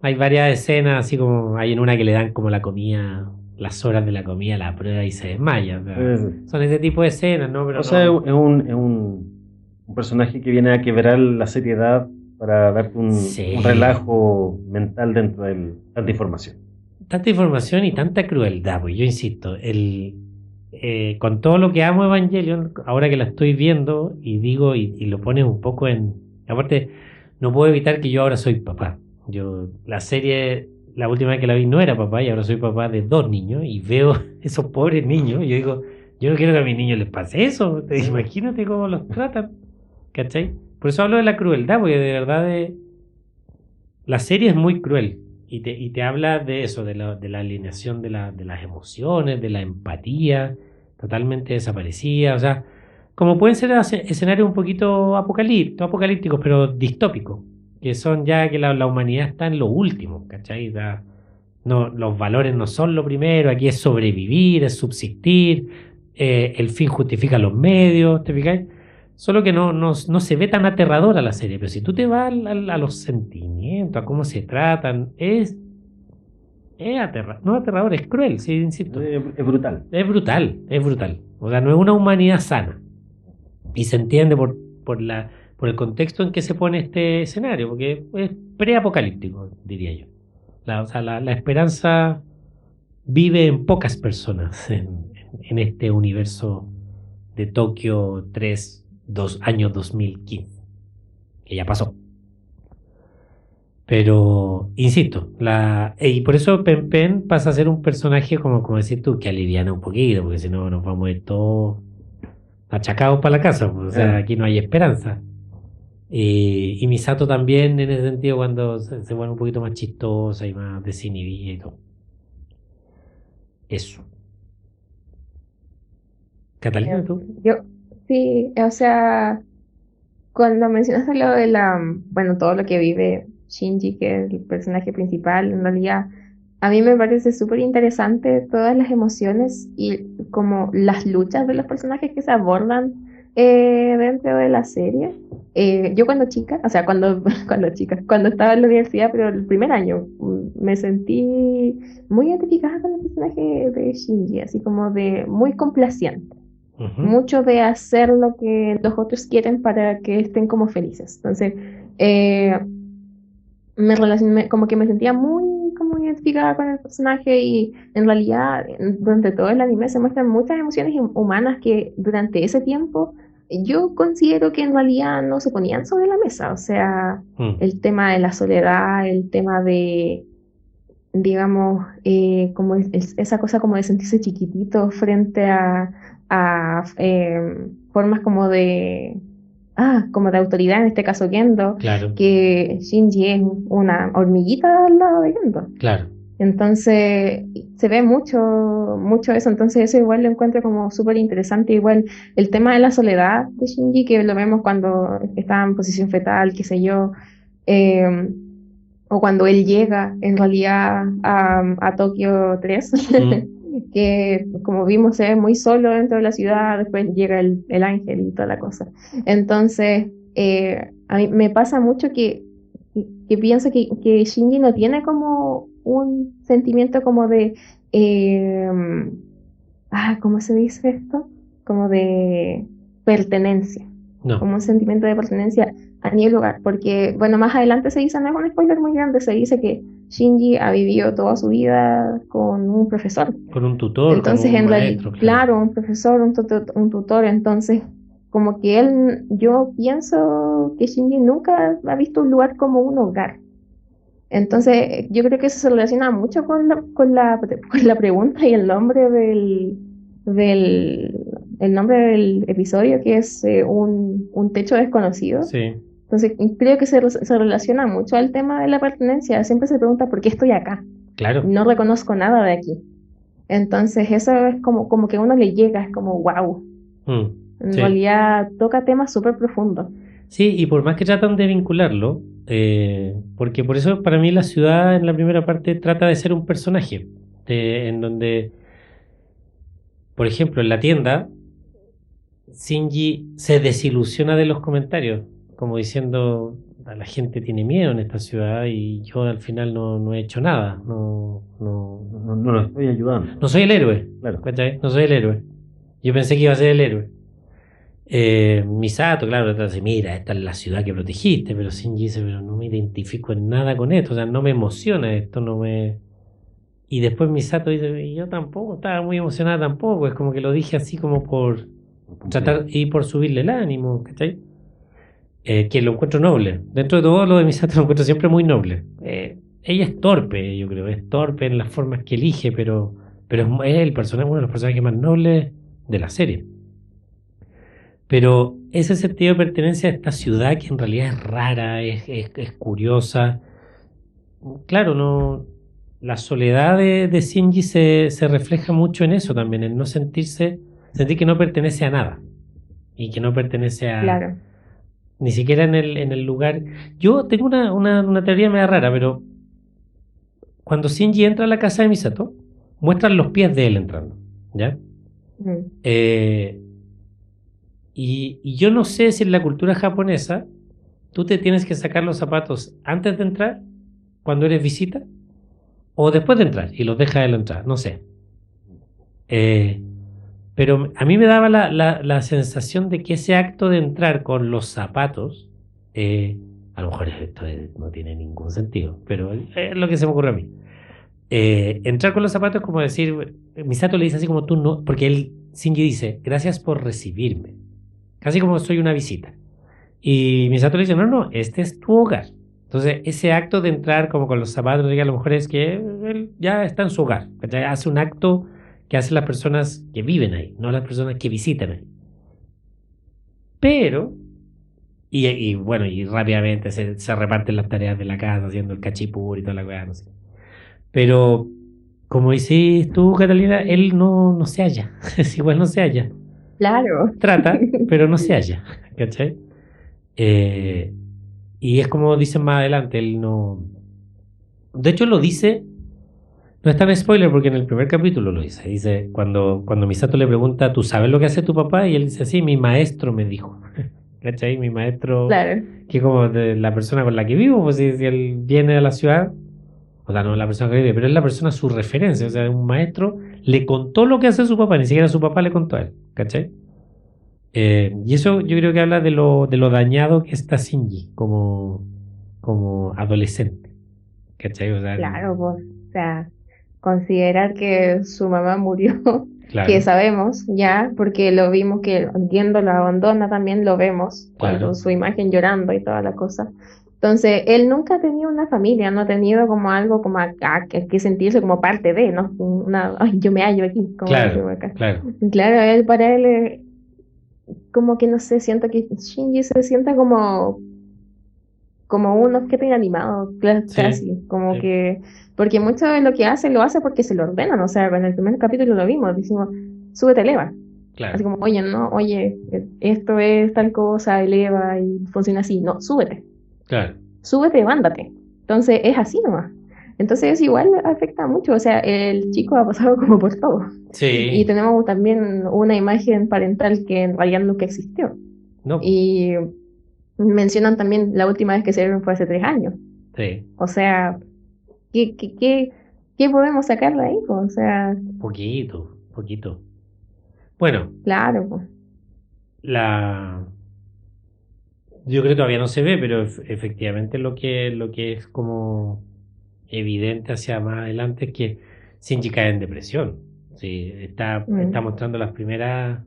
Hay varias escenas, así como hay en una que le dan como la comida, las horas de la comida, la prueba y se desmaya. O sea, son ese tipo de escenas, ¿no? Pero O sea, no. es un personaje que viene a quebrar la seriedad para darte Sí. un relajo mental dentro de tanta información. Tanta información y tanta crueldad, pues yo insisto, con todo lo que amo Evangelion, ahora que la estoy viendo y digo, y lo pones un poco en... Aparte, no puedo evitar que yo ahora soy papá. La serie, la última vez que la vi no era papá y ahora soy papá de 2 niños y veo esos pobres niños y yo digo, yo no quiero que a mis niños les pase eso. Imagínate cómo los tratan, ¿cachai? Por eso hablo de la crueldad, porque de verdad la serie es muy cruel y te habla de eso, de la alineación de las emociones, de la empatía, totalmente desaparecida. O sea, como pueden ser escenarios un poquito apocalípticos, pero distópicos, que son ya que la humanidad está en lo último, ¿cachai? No, los valores no son lo primero, aquí es sobrevivir, es subsistir, el fin justifica los medios, ¿te fijáis? Solo que no se ve tan aterradora la serie, pero si tú te vas a los sentimientos, a cómo se tratan, es no aterrador, es cruel, sí, insisto. Es brutal. Es brutal, es brutal. O sea, no es una humanidad sana. Y se entiende por el contexto en que se pone este escenario, porque es preapocalíptico, diría yo. O sea, la esperanza vive en pocas personas en este universo de Tokio 2 años 2015, que ya pasó. Pero, insisto, y por eso Pen Pen pasa a ser un personaje como decir tú, que aliviana un poquito, porque si no nos vamos a ir todos achacados para la casa, pues, o sea, aquí no hay esperanza. Y Misato también, en ese sentido, cuando se vuelve un poquito más chistosa y más desinhibida y todo. Eso. Catalina, ¿tú? Yo, sí, o sea, cuando mencionaste lo de bueno, todo lo que vive Shinji, que es el personaje principal, en realidad, a mí me parece súper interesante todas las emociones y como las luchas de los personajes que se abordan dentro de la serie. Yo cuando chica, o sea, cuando estaba en la universidad, pero el primer año, me sentí muy identificada con el personaje de Shinji, así como de muy complaciente. Mucho de hacer lo que los otros quieren para que estén como felices. Entonces, como que me sentía muy como identificada con el personaje y en realidad durante todo el anime se muestran muchas emociones humanas que durante ese tiempo yo considero que en realidad no se ponían sobre la mesa. O sea, el tema de la soledad, el tema de, digamos, como esa cosa como de sentirse chiquitito frente a formas como de autoridad, en este caso Gendo, Claro, que Shinji es una hormiguita al lado de Gendo. claro. Entonces se ve mucho eso, entonces eso igual lo encuentro como súper interesante. Igual el tema de la soledad de Shinji, que lo vemos cuando está en posición fetal, qué sé yo, o cuando él llega en realidad a Tokio 3, que como vimos se ve muy solo dentro de la ciudad, después llega el ángel y toda la cosa. Entonces, a mí me pasa mucho que pienso que Shinji no tiene como un sentimiento como de, ¿cómo se dice esto? Como de pertenencia. No. Como un sentimiento de pertenencia a ningún lugar, porque, bueno, más adelante se dice, no es un spoiler muy grande, se dice que Shinji ha vivido toda su vida con un profesor. Con un tutor, Entonces, con un en maestro, realidad, claro, un profesor, un tutor, entonces, como que yo pienso que Shinji nunca ha visto un lugar como un hogar. Entonces, yo creo que eso se relaciona mucho con la pregunta y el nombre el nombre del episodio, que es un techo desconocido. Sí. Entonces, creo que se relaciona mucho al tema de la pertenencia. Siempre se pregunta por qué estoy acá. Claro. No reconozco nada de aquí. Entonces, eso es como que a uno le llega, es como wow. En Sí. realidad toca temas súper profundos. Sí, y por más que tratan de vincularlo, porque por eso para mí la ciudad en la primera parte trata de ser un personaje, en donde, por ejemplo, en la tienda, Shinji se desilusiona de los comentarios, como diciendo, la gente tiene miedo en esta ciudad y yo al final no he hecho nada, No lo estoy ayudando. no soy el héroe, Claro. ¿cachai? No soy el héroe. Yo pensé que iba a ser el héroe. Misato, claro, entonces, mira, esta es la ciudad que protegiste, pero Shinji dice, pero no me identifico en nada con esto, o sea, no me emociona esto, no me... Y después Misato dice, y yo tampoco, estaba muy emocionada tampoco, es como que lo dije así como por tratar y por subirle el ánimo, ¿cachai? Que lo encuentro noble. Dentro de todo lo de Misato lo encuentro siempre muy noble. Ella es torpe, yo creo, es torpe en las formas que elige, pero es el personaje, uno de los personajes más nobles de la serie. Pero ese sentido de pertenencia a esta ciudad que en realidad es rara, es curiosa. Claro, no, la soledad de Shinji se refleja mucho en eso también, en no sentir que no pertenece a nada y que no pertenece a Claro. ni siquiera en el lugar. Yo tengo una teoría media rara, pero cuando Shinji entra a la casa de Misato, muestran los pies de él entrando, ¿ya? Mm. Y yo no sé si en la cultura japonesa tú te tienes que sacar los zapatos antes de entrar, cuando eres visita, o después de entrar y los dejas él entrar, no sé. Pero a mí me daba la sensación de que ese acto de entrar con los zapatos, a lo mejor no tiene ningún sentido, pero es lo que se me ocurre a mí. Entrar con los zapatos es como decir, Misato le dice así como tú no, porque él, Shinji dice, gracias por recibirme, casi como soy una visita. Y Misato le dice, no, este es tu hogar. Entonces, ese acto de entrar como con los zapatos, a lo mejor es que él ya está en su hogar. ¿Cachai? Hace un acto que hacen las personas que viven ahí, no las personas que visitan ahí. Pero, y bueno, y rápidamente se reparten las tareas de la casa, haciendo el cachipur y toda la cosa, no sé. Pero, como dices tú, Catalina, él no se halla. Es igual no se halla. Claro. Trata, pero no se halla. ¿Cachai? Y es como dicen más adelante, él no... De hecho lo dice, no es tan spoiler porque en el primer capítulo lo dice. Dice, cuando Misato le pregunta, ¿tú sabes lo que hace tu papá? Y él dice, sí, mi maestro me dijo. ¿Cachai? Mi maestro, Claro. que como de la persona con la que vivo, pues si él viene a la ciudad, o sea, no es la persona que vive, pero es la persona su referencia. O sea, un maestro le contó lo que hace su papá, ni siquiera su papá le contó a él. ¿Cachai? Y eso yo creo que habla de lo dañado que está Shinji como adolescente. ¿Cachai? O sea, Claro, pues, o sea, considerar que su mamá murió, que claro, sabemos ya, porque lo vimos que Gendo lo abandona también, lo vemos, claro, cuando su imagen llorando y toda la cosa. Entonces, él nunca ha tenido una familia, no ha tenido como algo como acá, que sentirse como parte de, ¿no? Ay, yo me hallo aquí, como decimos claro, acá. claro. Claro, para él, como que no sé, siento que Shinji se sienta como un objeto inanimado, Sí, casi, como sí, que, porque mucho de lo que hace lo hace porque se lo ordenan, o sea, en el primer capítulo lo vimos, decimos, súbete, eleva, así claro, como, oye, no, oye, esto es tal cosa, eleva y funciona así, no, claro. súbete, mándate, entonces es así nomás, entonces igual afecta mucho, o sea, el chico ha pasado como por todo, y Sí, tenemos también una imagen parental que en realidad nunca existió, no, po, y mencionan también la última vez que se vieron fue hace 3 años. sí, O sea, ¿qué podemos sacar de ahí? O sea, poquito, poquito. Bueno, claro, pues, la yo creo que todavía no se ve, pero efectivamente lo que es como evidente hacia más adelante es que Shinji cae en depresión. Sí, está mm, mostrando las primeras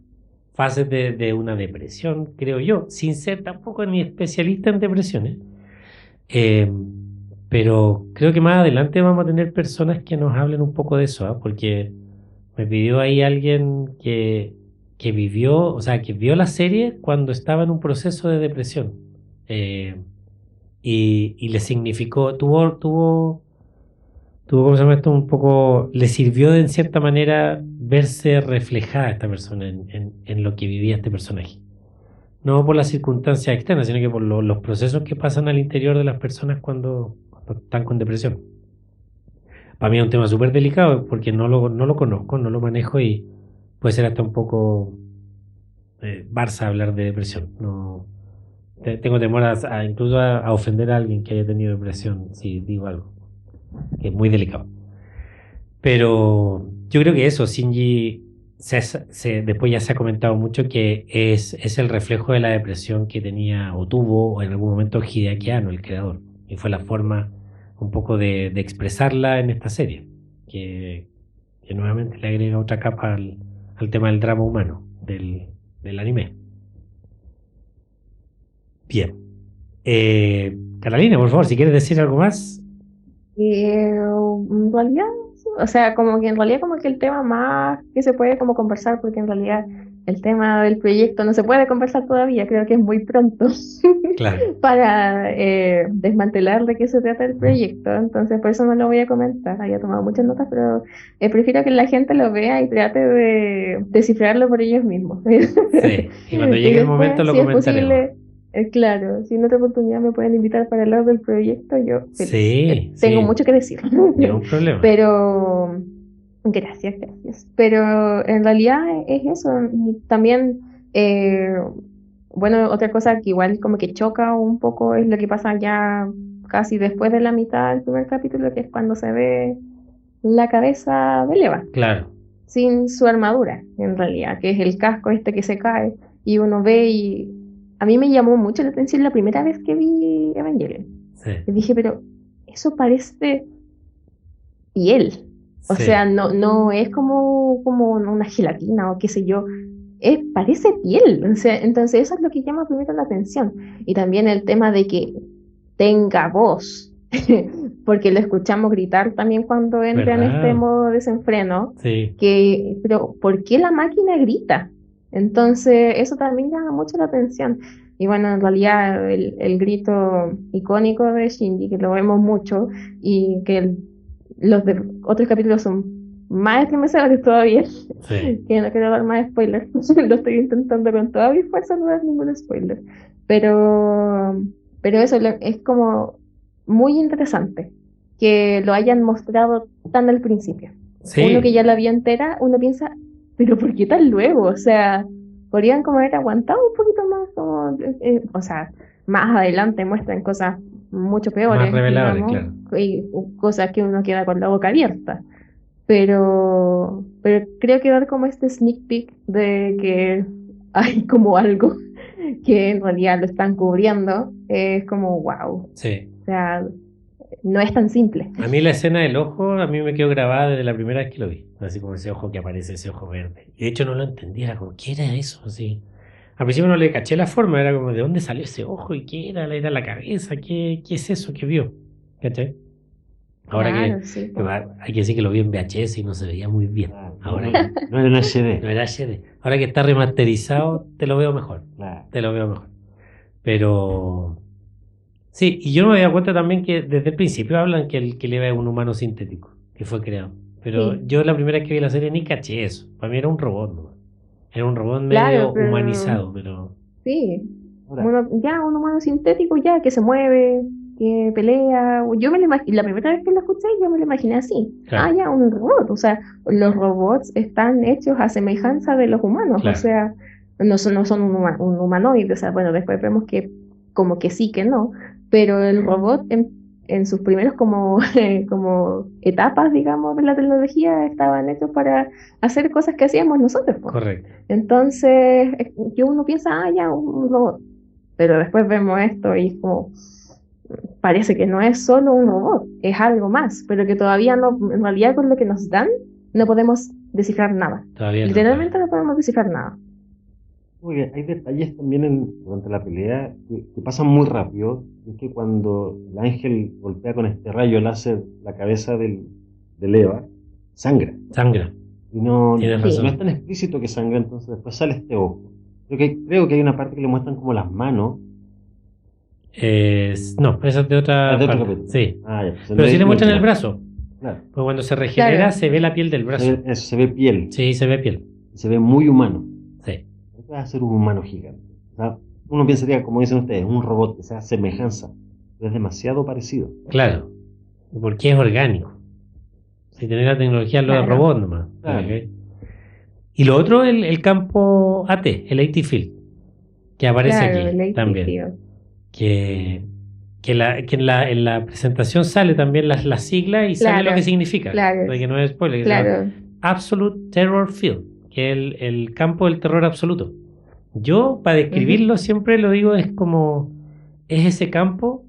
fases de una depresión, creo yo, sin ser tampoco ni especialista en depresiones. Eh, pero creo que más adelante vamos a tener personas que nos hablen un poco de eso, ¿ah? Porque me pidió ahí alguien que vivió, o sea, que vio la serie cuando estaba en un proceso de depresión. Eh, y le significó, ¿cómo se llama esto? Un poco, le sirvió de en cierta manera verse reflejada esta persona en lo que vivía este personaje. No por las circunstancias externas, sino que por los procesos que pasan al interior de las personas cuando están con depresión. Para mí es un tema súper delicado porque no lo conozco, no lo manejo y puede ser hasta un poco Barça hablar de depresión. No, tengo temor incluso a ofender a alguien que haya tenido depresión si digo algo, que es muy delicado. Pero yo creo que eso, Shinji, después ya se ha comentado mucho que es el reflejo de la depresión que tenía o tuvo o en algún momento Hideaki Anno, el creador. Y fue la forma un poco de expresarla en esta serie. que nuevamente le agrega otra capa al tema del drama humano del anime. Bien. Carolina, por favor, si quieres decir algo más. En realidad, o sea, como que en realidad como que el tema más que se puede como conversar, porque en realidad el tema del proyecto no se puede conversar todavía, creo que es muy pronto Claro. para desmantelar de qué se trata el proyecto, entonces por eso no lo voy a comentar, había tomado muchas notas, pero prefiero que la gente lo vea y trate de descifrarlo por ellos mismos. Sí, y cuando llegue el momento lo si es comentaremos. posible, claro, si en otra oportunidad me pueden invitar para hablar del proyecto, yo feliz. Sí, Tengo sí, mucho que decir. ningún problema. Pero gracias. Pero en realidad es eso. Y también, bueno, otra cosa que igual como que choca un poco es lo que pasa ya casi después de la mitad del primer capítulo, que es cuando se ve la cabeza de Leva, Claro, sin su armadura, en realidad, que es el casco este que se cae y uno ve y a mí me llamó mucho la atención la primera vez que vi Evangelion. sí, Y dije, pero eso parece piel. O sí, sea, no es como una gelatina o qué sé yo. Parece piel. O sea, entonces eso es lo que llama primero la atención. Y también el tema de que tenga voz. Porque lo escuchamos gritar también cuando entra en este ¿verdad? modo desenfreno. Sí, Pero ¿por qué la máquina grita? Entonces eso también llama mucho la atención. Y bueno, en realidad el grito icónico de Shinji, que lo vemos mucho, y que los de otros capítulos son más estremecedores todavía, sí, que no quiero dar más spoilers, lo estoy intentando con toda mi fuerza no dar ningún spoiler, pero eso es como muy interesante que lo hayan mostrado tan al principio. Uno que sí, ya la vio entera, uno piensa, pero ¿por qué tan luego? O sea, podrían como haber aguantado un poquito más, o sea, más adelante muestran cosas mucho más peores, reveladores, digamos, claro. y cosas que uno queda con la boca abierta. Pero creo que dar como este sneak peek de que hay como algo que en realidad lo están cubriendo es como wow. Sí. O sea, no es tan simple. A mí la escena del ojo, a mí me quedó grabada desde la primera vez que lo vi. Así como ese ojo que aparece, ese ojo verde. Y de hecho no lo entendía, era como, ¿qué era eso? Así. Al principio no le caché la forma, era como, ¿de dónde salió ese ojo? ¿Y qué era? ¿Era la cabeza? ¿Qué es eso que vio? ¿Cachai? Ahora Claro, sí, po. hay que decir que lo vi en VHS y no se veía muy bien. Claro, Ahora no era un no HD. era HD. Ahora que está remasterizado, te lo veo mejor. Claro. Te lo veo mejor. Pero sí, y yo no me había cuenta también que desde el principio hablan que Leva es un humano sintético, que fue creado. Pero Sí, yo la primera vez que vi la serie ni caché eso. Para mí era un robot, ¿no? Era un robot claro, medio pero humanizado, pero sí. Ahora, Un humano sintético ya que se mueve, que pelea. Yo me lo imaginé, la primera vez que lo escuché, yo me lo imaginé así. Ah, claro, ya, un robot. O sea, los robots están hechos a semejanza de los humanos. O claro, sea, no son un humanoide. O sea, bueno, después vemos que como que sí, que no. Pero el robot en sus primeros como, como etapas, digamos, de la tecnología, estaban hechos para hacer cosas que hacíamos nosotros, po. correcto. Entonces, uno piensa, ah, ya, un robot. Pero después vemos esto y como parece que no es solo un robot, es algo más, pero que todavía no, en realidad con lo que nos dan, no podemos descifrar nada. Todavía no, Literalmente claro. no podemos descifrar nada. porque hay detalles también durante la pelea que pasan muy rápido. Es que cuando el ángel golpea con este rayo láser la cabeza del Eva, sangra. Sangra, Y no, tienes Sí, no es razón. tan explícito que sangra, entonces después sale este ojo. Creo que hay una parte que le muestran como las manos. No, esa es de Ah, otra es de otro parte. capítulo. Sí, Ah, ya, pues, pero sí le no muestran el entiendo. brazo. Claro. Porque cuando se regenera claro, se ve la piel del brazo. Se ve piel, Sí, se ve piel. se ve muy humano. Sí, Va a ser un humano gigante. O sea, uno pensaría, como dicen ustedes, un robot que sea semejanza, pero es demasiado parecido. claro. Porque es orgánico. Si tenés la tecnología lo de claro, robot nomás. Claro. ¿Ok? Y lo otro, el campo AT, el AT Field, que aparece claro, aquí Lady también. Field. Que en la presentación sale también las siglas y sale lo Claro, que significa. claro, De que no es spoiler, que se llama claro. Absolute Terror Field, que es el campo del terror absoluto. Yo, para describirlo, Ujú. siempre lo digo, es como, es ese campo,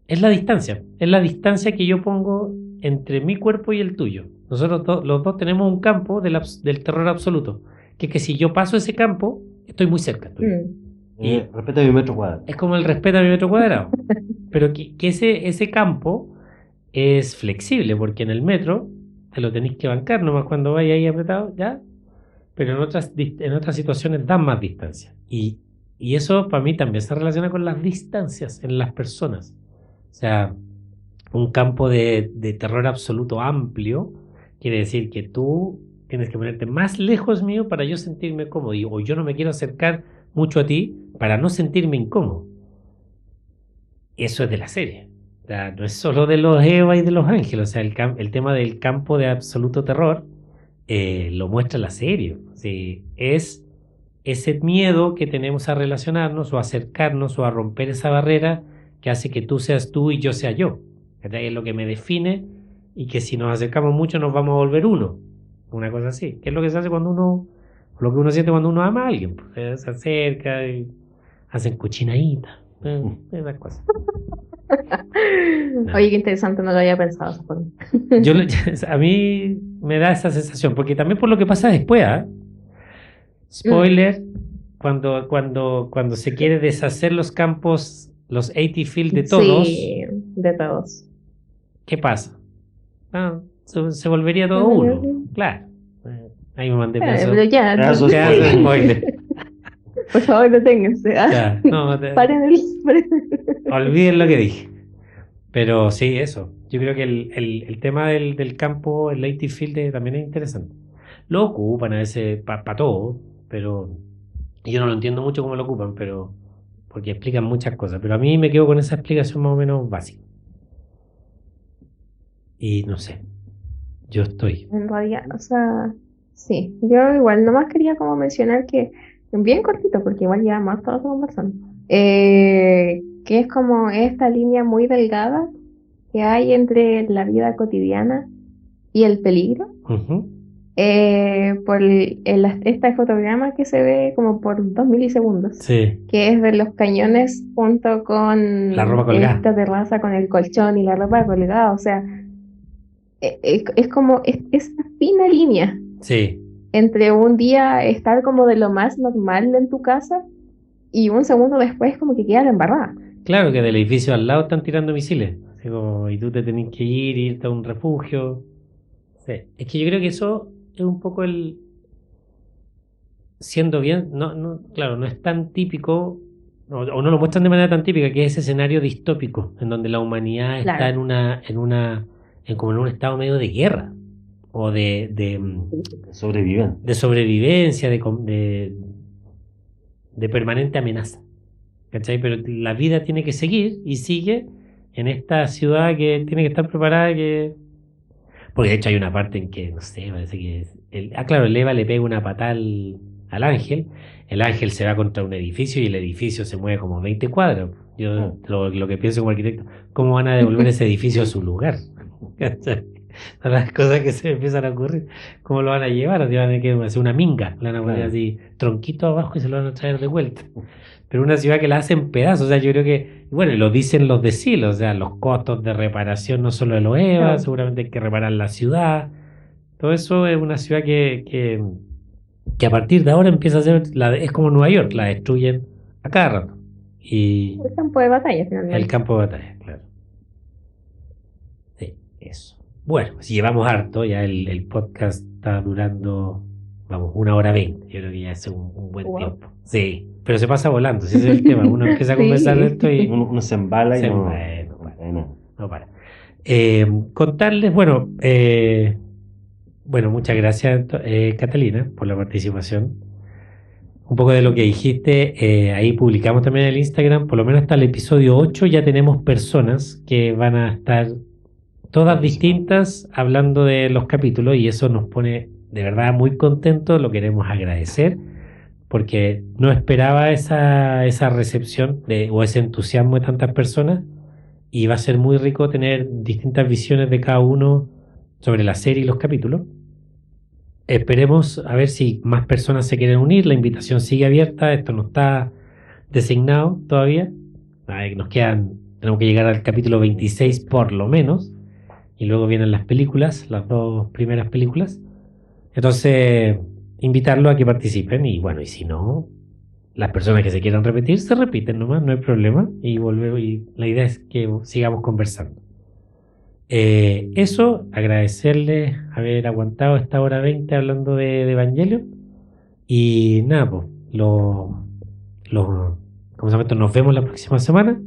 es la distancia que yo pongo entre mi cuerpo y el tuyo. Nosotros los dos tenemos un campo del terror absoluto, que es que si yo paso ese campo, estoy muy cerca tuyo. Y respeta mi metro cuadrado. Es como el respeto a mi metro cuadrado. Pero que ese campo es flexible, porque en el metro te lo tenéis que bancar nomás cuando vaya ahí apretado, ¿ya? Pero en otras situaciones dan más distancia. Y eso para mí también se relaciona con las distancias en las personas. O sea, un campo de terror absoluto amplio quiere decir que tú tienes que ponerte más lejos mío para yo sentirme cómodo. O yo no me quiero acercar mucho a ti para no sentirme incómodo. Eso es de la serie. O sea, no es solo de los Eva y de los Ángeles. O sea, el tema del campo de absoluto terror lo muestra la serie. Sí, es ese miedo que tenemos a relacionarnos o a acercarnos o a romper esa barrera que hace que tú seas tú y yo sea yo. Es lo que me define y que si nos acercamos mucho nos vamos a volver uno. Una cosa así. ¿Qué es lo que se hace cuando uno, lo que uno siente cuando uno ama a alguien? Pues, se acerca y hacen cochinaditas. Esas cosas. Oye, qué interesante, no lo había pensado. A mí me da esa sensación, porque también por lo que pasa después, spoiler, cuando se quiere deshacer los campos, los 80 field de todos. Sí, de todos. ¿Qué pasa? Se volvería todo uno. Claro. Ahí me mandé pero ya, spoiler. Por favor, deténganse. Ya, Paren olviden lo que dije. Pero sí, eso. Yo creo que el tema del campo, el 80 field también es interesante. Lo ocupan a veces para todo, pero yo no lo entiendo mucho cómo lo ocupan, pero porque explican muchas cosas. Pero a mí me quedo con esa explicación más o menos básica. Y no sé, yo estoy. En realidad, o sea, sí, yo igual nomás quería como mencionar que, bien cortito, porque igual ya más todos conversando, que es como esta línea muy delgada que hay entre la vida cotidiana y el peligro. Uh-huh. Por este fotograma que se ve como por 2 milisegundos, sí, que es de los cañones junto con la ropa colgada, esta terraza con el colchón y la ropa colgada, o sea, es como esa fina línea sí, entre un día estar como de lo más normal en tu casa y un segundo después como que queda la embarrada. Claro que del edificio al lado están tirando misiles, así como, y tú te tenés que irte a un refugio. Sí. Es que yo creo que eso es un poco siendo bien, claro, no es tan típico, o no lo muestran de manera tan típica, que es ese escenario distópico, en donde la humanidad está como en un estado medio de guerra, o de sobrevivencia, de permanente amenaza. ¿Cachai? Pero la vida tiene que seguir y sigue en esta ciudad que tiene que estar preparada, porque de hecho hay una parte en que, no sé, parece que claro, el Eva le pega una patada al ángel, el ángel se va contra un edificio y el edificio se mueve como 20 cuadros. Yo lo que pienso como arquitecto, ¿cómo van a devolver ese edificio a su lugar? ¿Cachai? Son las cosas que se me empiezan a ocurrir. ¿Cómo lo van a llevar? O sea, van a tener que hacer una minga, le van a poner así tronquito abajo y se lo van a traer de vuelta. Pero una ciudad que la hacen pedazos, o sea, yo creo que, bueno, y lo dicen los decilos, o sea, los costos de reparación no solo de los EVA, seguramente hay que reparar la ciudad. Todo eso es una ciudad que a partir de ahora empieza a ser, es como Nueva York, la destruyen a cada rato. Y el campo de batalla, finalmente. El campo de batalla, claro. Sí, eso. Bueno, si llevamos harto, ya el podcast está durando, vamos, 1 hora 20. Yo creo que ya es un buen tiempo. Sí, pero se pasa volando, ese es el tema. Uno empieza a conversar de esto y uno se embala y no para. Contarles, bueno, muchas gracias, Catalina, por la participación. Un poco de lo que dijiste, ahí publicamos también en el Instagram, por lo menos hasta el episodio 8 ya tenemos personas que van a estar todas distintas hablando de los capítulos y eso nos pone de verdad muy contentos, lo queremos agradecer porque no esperaba esa recepción o ese entusiasmo de tantas personas y va a ser muy rico tener distintas visiones de cada uno sobre la serie y los capítulos. Esperemos a ver si más personas se quieren unir, la invitación sigue abierta, esto no está designado todavía, tenemos que llegar al capítulo 26 por lo menos, y luego vienen las películas, las 2 primeras películas. Entonces, invitarlo a que participen y bueno, y si no, las personas que se quieran repetir se repiten nomás, no hay problema, y volvemos, y la idea es que sigamos conversando. Eso, agradecerles haber aguantado esta hora 20 hablando de Evangelion. Y nada, pues, ¿cómo se llama esto? Nos vemos la próxima semana.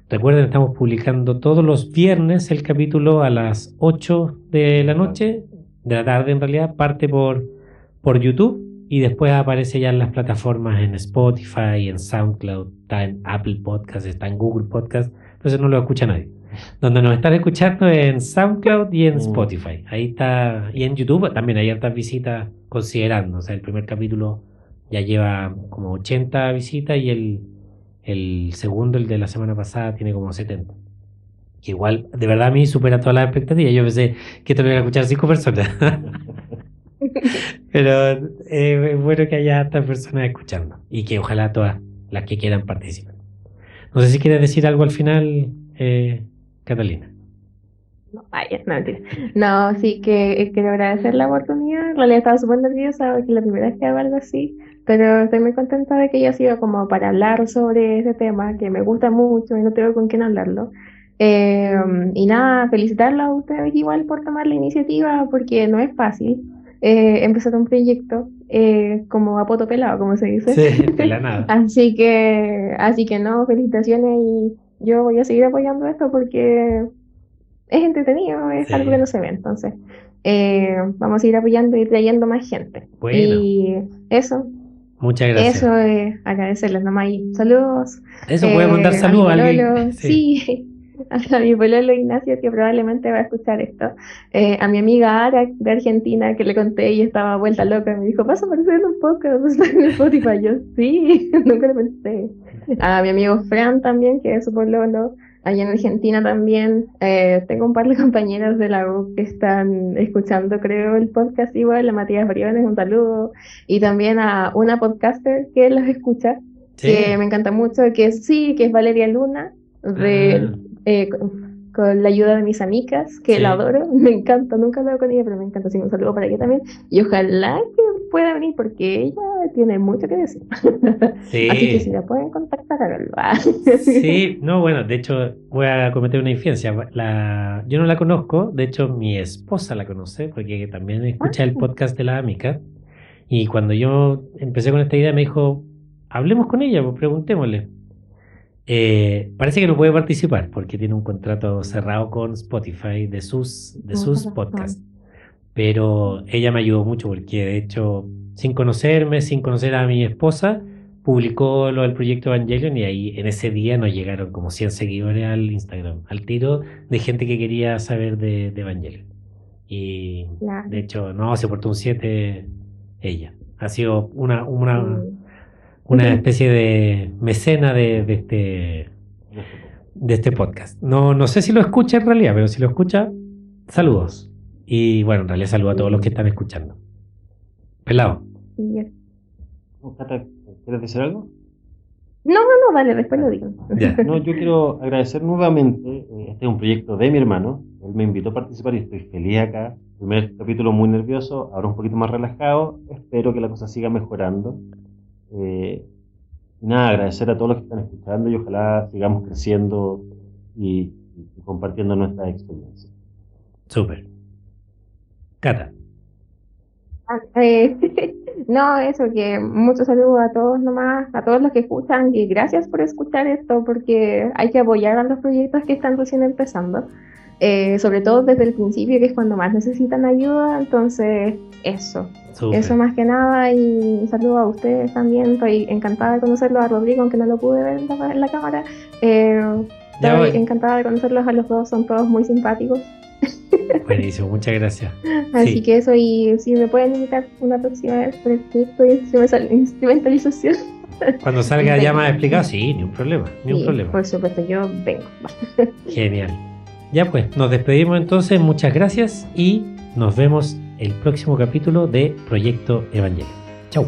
Recuerden, estamos publicando todos los viernes el capítulo a las 8 de la noche, de la tarde en realidad, parte por YouTube y después aparece ya en las plataformas en Spotify, en SoundCloud, está en Apple Podcast, está en Google Podcast, entonces no lo escucha nadie. Donde nos están escuchando es en SoundCloud y en Spotify. Ahí está. Y en YouTube también hay hartas visitas considerando. O sea, el primer capítulo ya lleva como 80 visitas y el segundo, el de la semana pasada, tiene como 70. Que igual, de verdad, a mí supera todas las expectativas. Yo pensé que te lo iban a escuchar 5 personas. Pero es bueno que haya hartas personas escuchando. Y que ojalá todas las que quieran participen. No sé si quieres decir algo al final, Catalina. No, vaya, no, mentira. No, sí que quiero agradecer la oportunidad. En realidad estaba súper nerviosa porque es la primera vez que hago algo así, pero estoy muy contenta de que haya sido como para hablar sobre ese tema que me gusta mucho y no tengo con quién hablarlo. Y nada, felicitarla a ustedes igual por tomar la iniciativa porque no es fácil empezar un proyecto como a poto pelado, como se dice. Sí, de la nada. Así que no, felicitaciones y yo voy a seguir apoyando esto porque es entretenido, es Sí. algo que no se ve, entonces vamos a ir apoyando y trayendo más gente. Bueno. Y eso Muchas gracias. agradecerles nomás y saludos. Eso puede mandar a saludos a mi alguien. pololo, sí, a mi pololo Ignacio, que probablemente va a escuchar esto. A mi amiga Ara de Argentina, que le conté y estaba vuelta loca, me dijo, ¿vas a aparecer en un podcast? ¿Vas a estar en Spotify? Yo, sí, nunca lo pensé. A mi amigo Fran también, que es su pololo. Allá en Argentina también tengo un par de compañeros de la U que están escuchando, creo, el podcast igual, a Matías Briones, un saludo, y también a una podcaster que los escucha, Sí. que me encanta mucho, que es Valeria Luna, con la ayuda de mis amigas, que Sí. la adoro, me encanta, nunca he hablado con ella, pero me encanta, así que un saludo para ella también, y ojalá que pueda venir porque ella tiene mucho que decir. Sí. Así que si la pueden contactar, háganlo. Sí, no, bueno, de hecho voy a cometer una infidencia. Yo no la conozco, de hecho mi esposa la conoce porque también escucha el podcast de la Amica. Y cuando yo empecé con esta idea me dijo, hablemos con ella, pues preguntémosle. Parece que no puede participar porque tiene un contrato cerrado con Spotify de sus podcasts. Pero ella me ayudó mucho porque de hecho, sin conocerme, sin conocer a mi esposa, publicó lo del proyecto Evangelion y ahí en ese día nos llegaron como 100 seguidores al Instagram, al tiro de gente que quería saber de Evangelion. Y Claro. de hecho, no, se portó un 7 ella. Ha sido una especie de mecena de este podcast. No sé si lo escucha en realidad, pero si lo escucha, saludos. Y bueno, en realidad saludo a todos los que están escuchando. Pelado. Cata, ¿quieres decir algo? No, dale, después lo digo. Ya. No, yo quiero agradecer nuevamente. Este es un proyecto de mi hermano. Él me invitó a participar y estoy feliz acá. Primer capítulo muy nervioso, ahora un poquito más relajado. Espero que la cosa siga mejorando. Nada, agradecer a todos los que están escuchando y ojalá sigamos creciendo y compartiendo nuestras experiencias. Súper. Cata. No, eso, que muchos saludos a todos nomás, a todos los que escuchan y gracias por escuchar esto porque hay que apoyar a los proyectos que están recién empezando, sobre todo desde el principio que es cuando más necesitan ayuda, entonces eso más que nada y un saludo a ustedes también, estoy encantada de conocerlo a Rodrigo aunque no lo pude ver en la cámara, estoy encantada de conocerlos a los dos, son todos muy simpáticos. Buenísimo, muchas gracias. Así Sí. que eso, y si me pueden invitar una próxima vez por el proyecto de instrumentalización. Cuando salga ya más explicado, sí, ni un problema. Por supuesto, yo vengo. Genial. Ya pues, nos despedimos entonces, muchas gracias y nos vemos el próximo capítulo de Proyecto Evangelion. Chau.